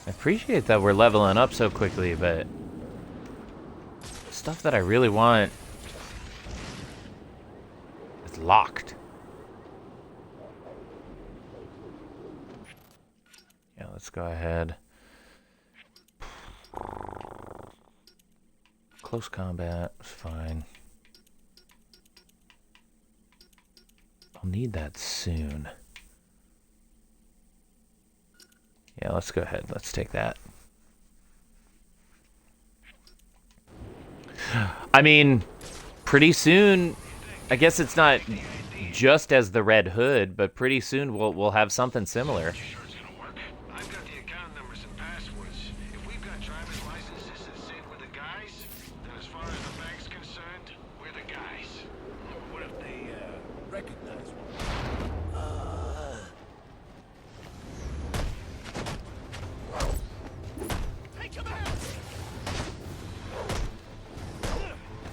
I appreciate that we're leveling up so quickly, but stuff that I really want is locked. Yeah, let's go ahead. Close combat is fine. I'll need that soon. Yeah, let's go ahead. Let's take that. I mean, pretty soon, I guess it's not just as the Red Hood, but pretty soon we'll have something similar. I've got the account numbers and passwords. If we've got driver's licenses that say we're the guys, then as far as the bank's concerned, we're the guys. What if they recognize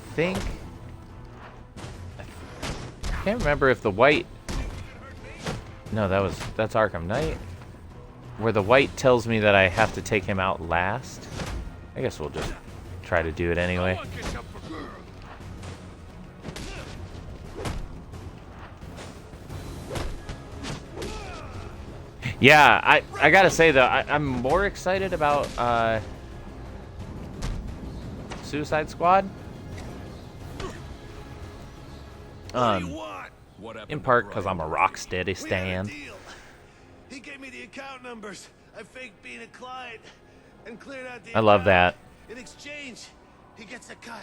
I think I can't remember if the white. No, that's Arkham Knight. Where the white tells me that I have to take him out last. I guess we'll just try to do it anyway. Yeah, I gotta say though, I'm more excited about Suicide Squad. In part because I'm a Rocksteady stan. He gave me the account numbers. I faked being a client and cleared out the I love that. In exchange, he gets a cut.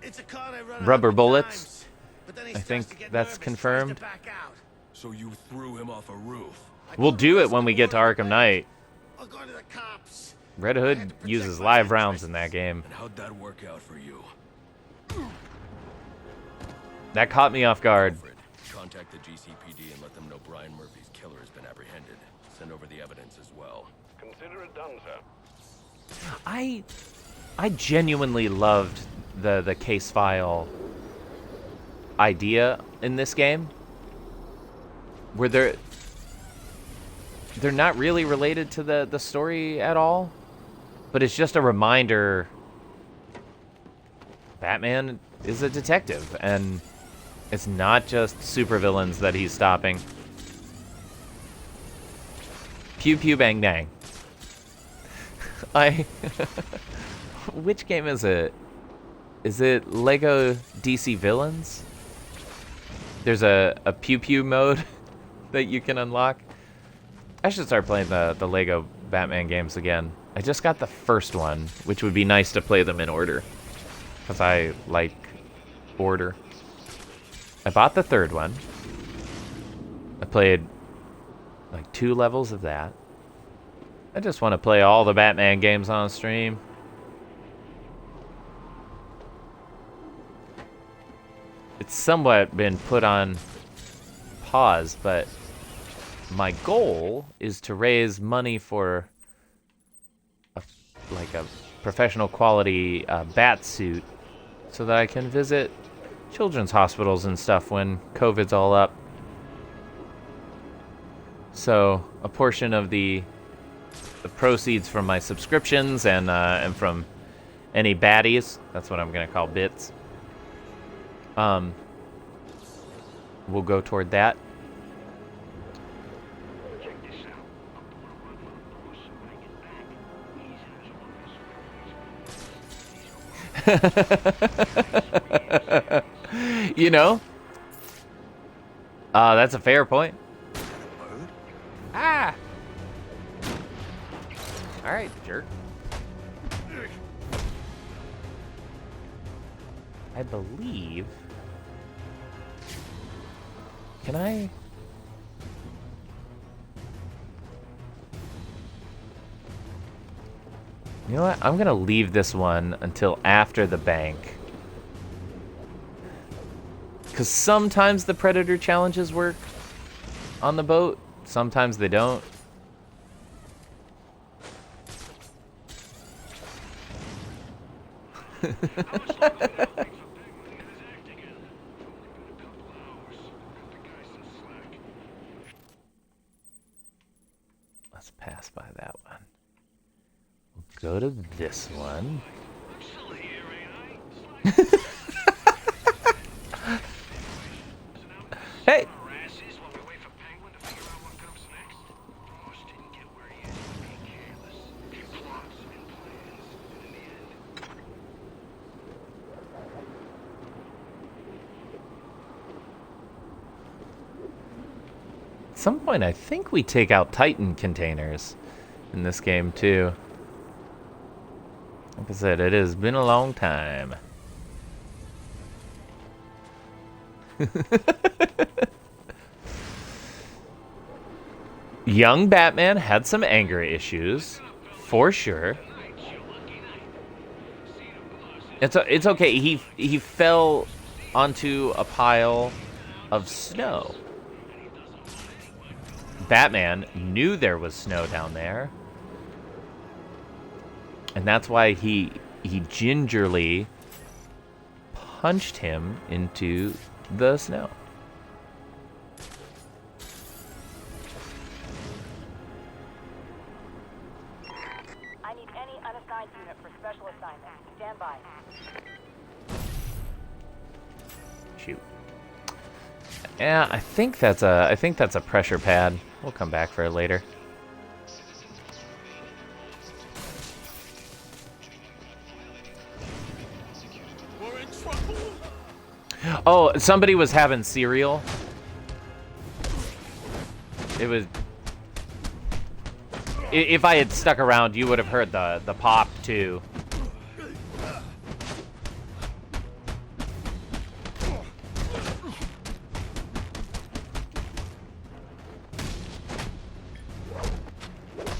It's a con I run Rubber 100 bullets. times, but then he I starts think to get that's nervous, confirmed. tries to back out. So you threw him off a roof. We'll do it when we get to Arkham Knight. I'll go to the cops. Red Hood uses live rounds in that game. And how'd that work out for you? That caught me off guard. Contact the GCPD and let them know Brian Murphy's killer has been apprehended. Send over the evidence as well. Consider it done, sir. I genuinely loved the case file idea in this game, where they're not really related to the story at all, but it's just a reminder Batman is a detective, and it's not just supervillains that he's stopping. Pew pew bang bang. Which game is it? Is it Lego DC Villains? There's a pew pew mode that you can unlock. I should start playing the Lego Batman games again. I just got the first one, which would be nice to play them in order, because I like order. I bought the third one. I played like 2 levels of that. I just want to play all the Batman games on stream. It's somewhat been put on pause, but my goal is to raise money for a professional quality bat suit so that I can visit children's hospitals and stuff when COVID's all up. So a portion of the proceeds from my subscriptions and from any baddies, that's what I'm gonna call bits, will go toward that. You know, that's a fair point. Ah! Alright, jerk. I believe... Can I... You know what? I'm gonna leave this one until after the bank. Because sometimes the Predator challenges work on the boat. Sometimes they don't. Let's pass by that one. We'll go to this one. Hey! At some point, I think we take out Titan containers in this game, too. Like I said, it has been a long time. Young Batman had some anger issues, for sure. It's okay. He fell onto a pile of snow. Batman knew there was snow down there, and that's why he gingerly punched him into the snow. I need any unassigned unit for special assignment. Stand by. Shoot. Yeah, I think that's a pressure pad. We'll come back for it later. We're in trouble. Oh, somebody was having cereal. It was. If I had stuck around, you would have heard the pop too.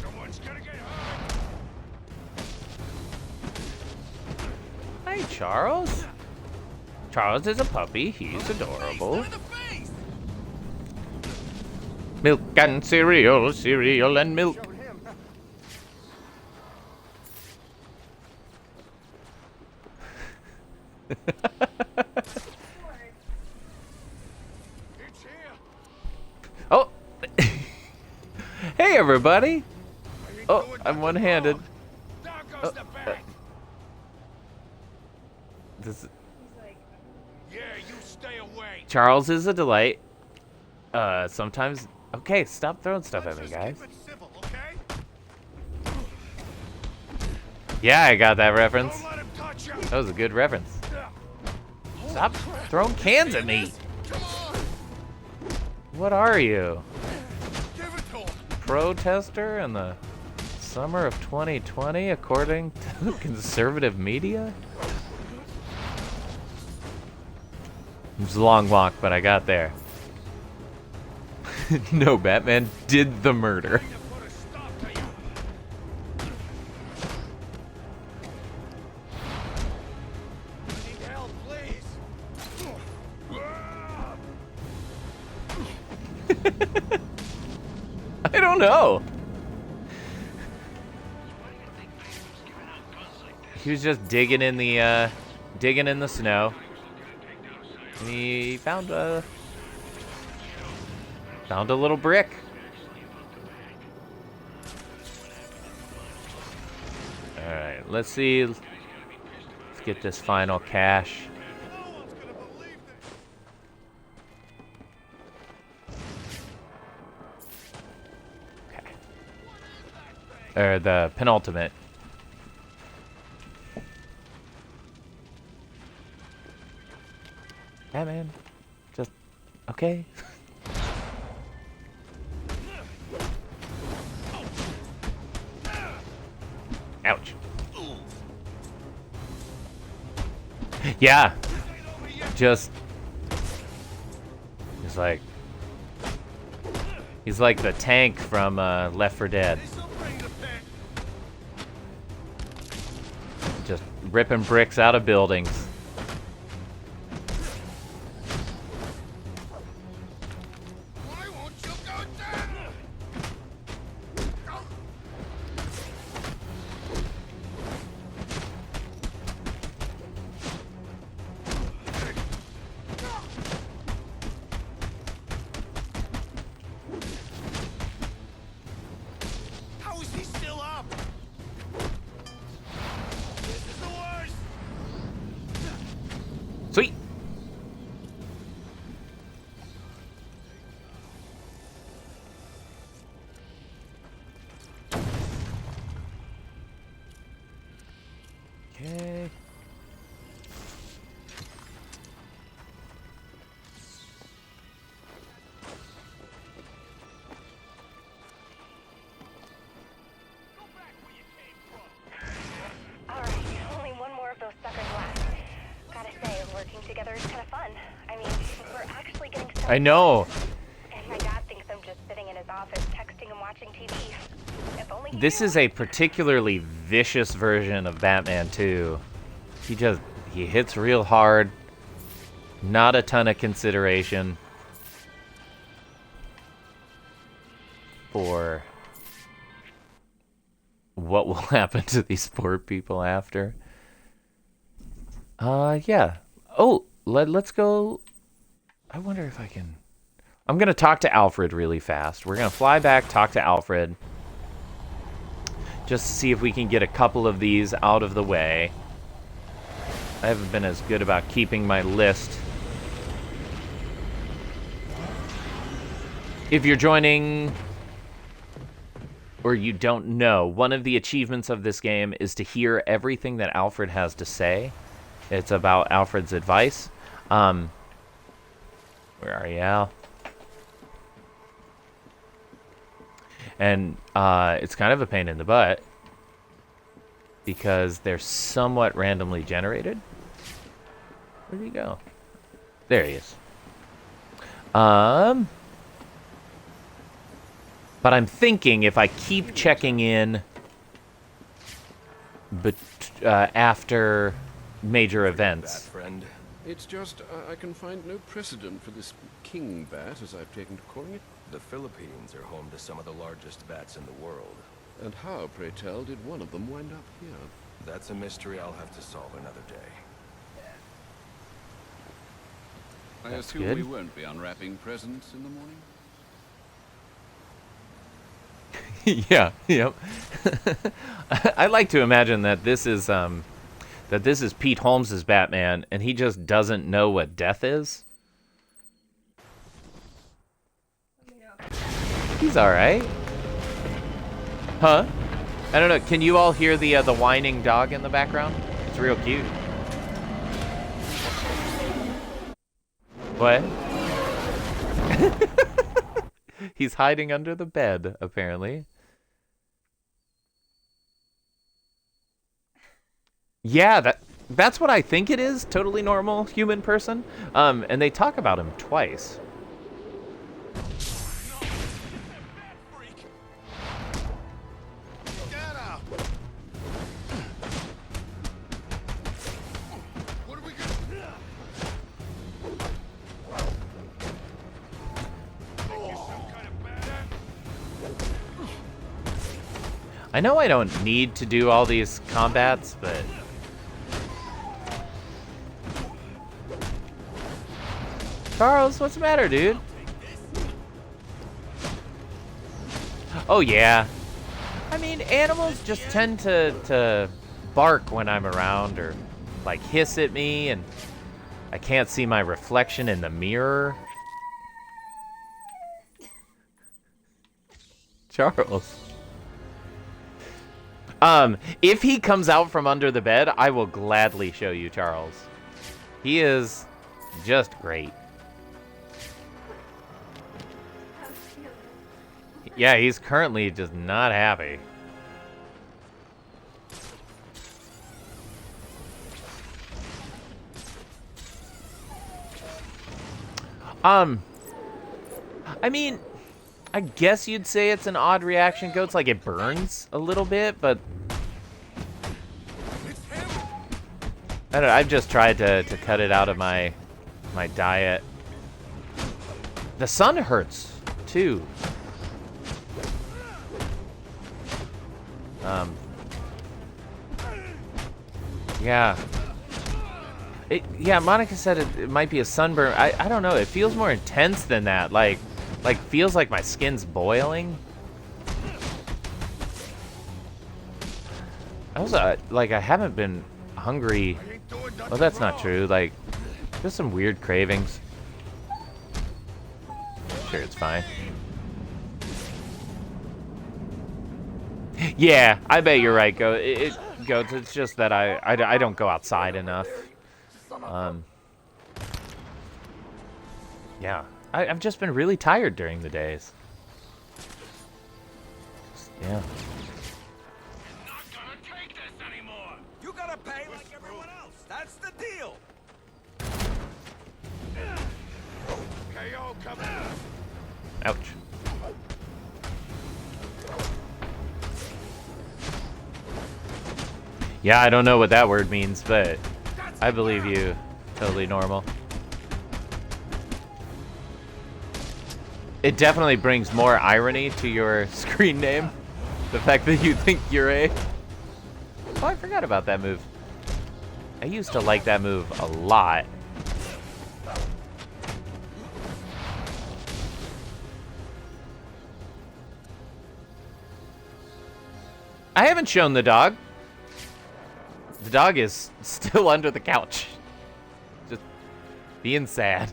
Someone's gonna get hurt. Hi, Charles. Charles is a puppy. He's adorable. Milk and cereal, cereal and milk. Oh! Hey, everybody! Oh, I'm one-handed. Oh, this. Yeah, you stay away. Charles is a delight. Sometimes. Okay, stop throwing stuff at me, guys. Civil, okay? Yeah, I got that reference. Don't let him touch you. That was a good reference. Stop throwing cans at me. What are you? Protester in the summer of 2020, according to conservative media? It was a long walk, but I got there. No, Batman did the murder. I don't know. He was just digging in the snow. And he found a little brick. All right, let's see. Let's get this final cache. Okay. Or the penultimate. Yeah, man. Just okay. Ouch. Yeah. Just he's like the tank from Left 4 Dead. Just ripping bricks out of buildings. How is he still up? This is the worst. Sweet. Okay. Alright, I know. And my dad thinks I'm just sitting in his office texting and watching TV. If only he This knew. is a particularly vicious version of Batman 2. He hits real hard. Not a ton of consideration for what will happen to these poor people after. Yeah. Oh, let's go. I wonder if I can. I'm going to talk to Alfred really fast. We're going to fly back, talk to Alfred. Just to see if we can get a couple of these out of the way. I haven't been as good about keeping my list. If you're joining, or you don't know, one of the achievements of this game is to hear everything that Alfred has to say. It's about Alfred's advice. Where are you, Al? And it's kind of a pain in the butt because they're somewhat randomly generated. Where'd he go? There he is. But I'm thinking if I keep checking in after major events. Friend. It's just, I can find no precedent for this king bat, as I've taken to calling it. The Philippines are home to some of the largest bats in the world. And how, pray tell, did one of them wind up here? That's a mystery I'll have to solve another day. I assume we won't be unwrapping presents in the morning? Yeah, yep. I like to imagine that this is Pete Holmes's Batman, and he just doesn't know what death is. He's all right. Huh? I don't know. Can you all hear the whining dog in the background? It's real cute. What? He's hiding under the bed, apparently. Yeah, that's what I think it is. Totally normal human person. And they talk about him twice. I know I don't need to do all these combats, but... Charles, what's the matter, dude? Oh, yeah. I mean, animals just tend to bark when I'm around or, like, hiss at me, and I can't see my reflection in the mirror. Charles. If he comes out from under the bed, I will gladly show you Charles. He is just great. Yeah, he's currently just not happy. I mean, I guess you'd say it's an odd reaction, Goats. Like, it burns a little bit, but... I don't know, I've just tried to cut it out of my diet. The sun hurts, too. Yeah. Yeah, Monica said it might be a sunburn. I don't know, it feels more intense than that. Like feels like my skin's boiling. I haven't been hungry. Well, that's not true. Like, just some weird cravings. Sure, it's fine. Yeah, I bet you're right, Goats. It's just that I don't go outside enough. Yeah, I've just been really tired during the days. Yeah. Not gonna take this anymore. You gotta pay like everyone else. That's the deal. Ouch. Yeah, I don't know what that word means, but I believe you. Totally normal. It definitely brings more irony to your screen name. The fact that you think you're a... Oh, I forgot about that move. I used to like that move a lot. I haven't shown the dog. The dog is still under the couch. Just being sad.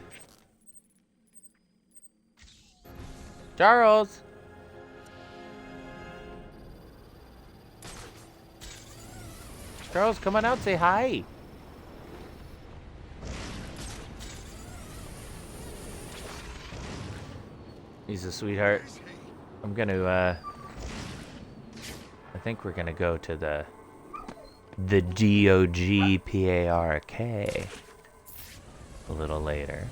Charles. Charles, come on out, say hi. He's a sweetheart. I'm gonna, I think we're gonna go to the DOGPARK a little later.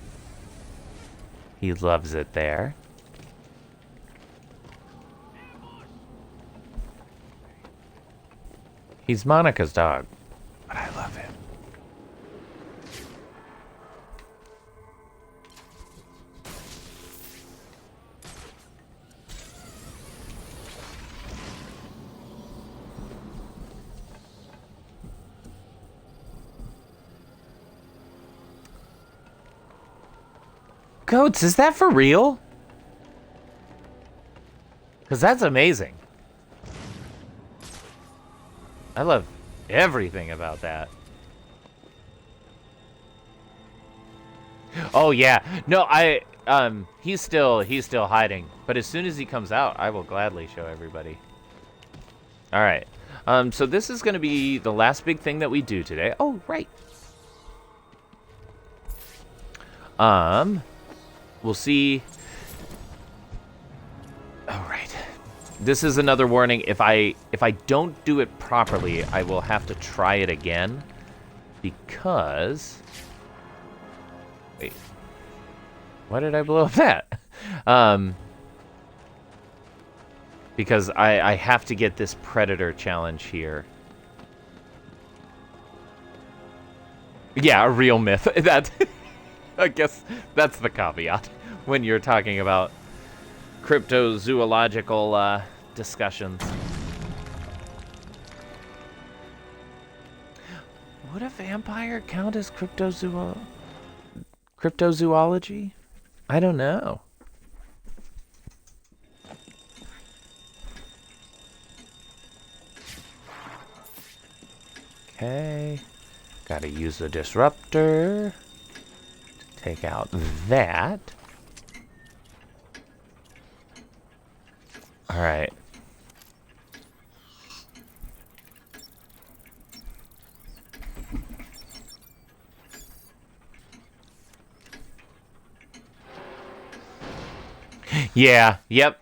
He loves it there. He's Monica's dog, but I love him. Goats, is that for real? Because that's amazing. I love everything about that. Oh yeah. No, he's still hiding. But as soon as he comes out, I will gladly show everybody. All right. So this is going to be the last big thing that we do today. Oh, right. We'll see. All right. This is another warning. If I don't do it properly, I will have to try it again because wait. Why did I blow up that? Because I have to get this predator challenge here. Yeah, a real myth. That I guess that's the caveat when you're talking about cryptozoological discussions. Would a vampire count as cryptozoology? I don't know. Okay. Gotta use the disruptor to take out that. All right. Yeah, yep.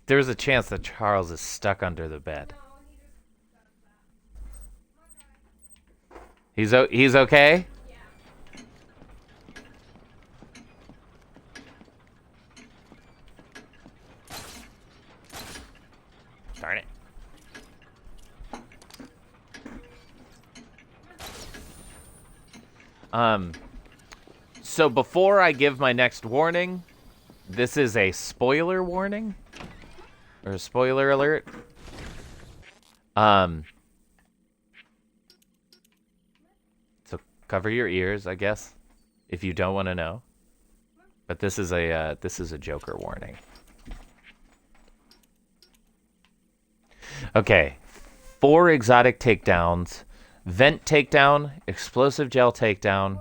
There's a chance that Charles is stuck under the bed. He's okay? Darn it. So before I give my next warning, this is a spoiler warning or a spoiler alert. So cover your ears, I guess, if you don't want to know. But this is a Joker warning. Okay, 4 exotic takedowns, vent takedown, explosive gel takedown,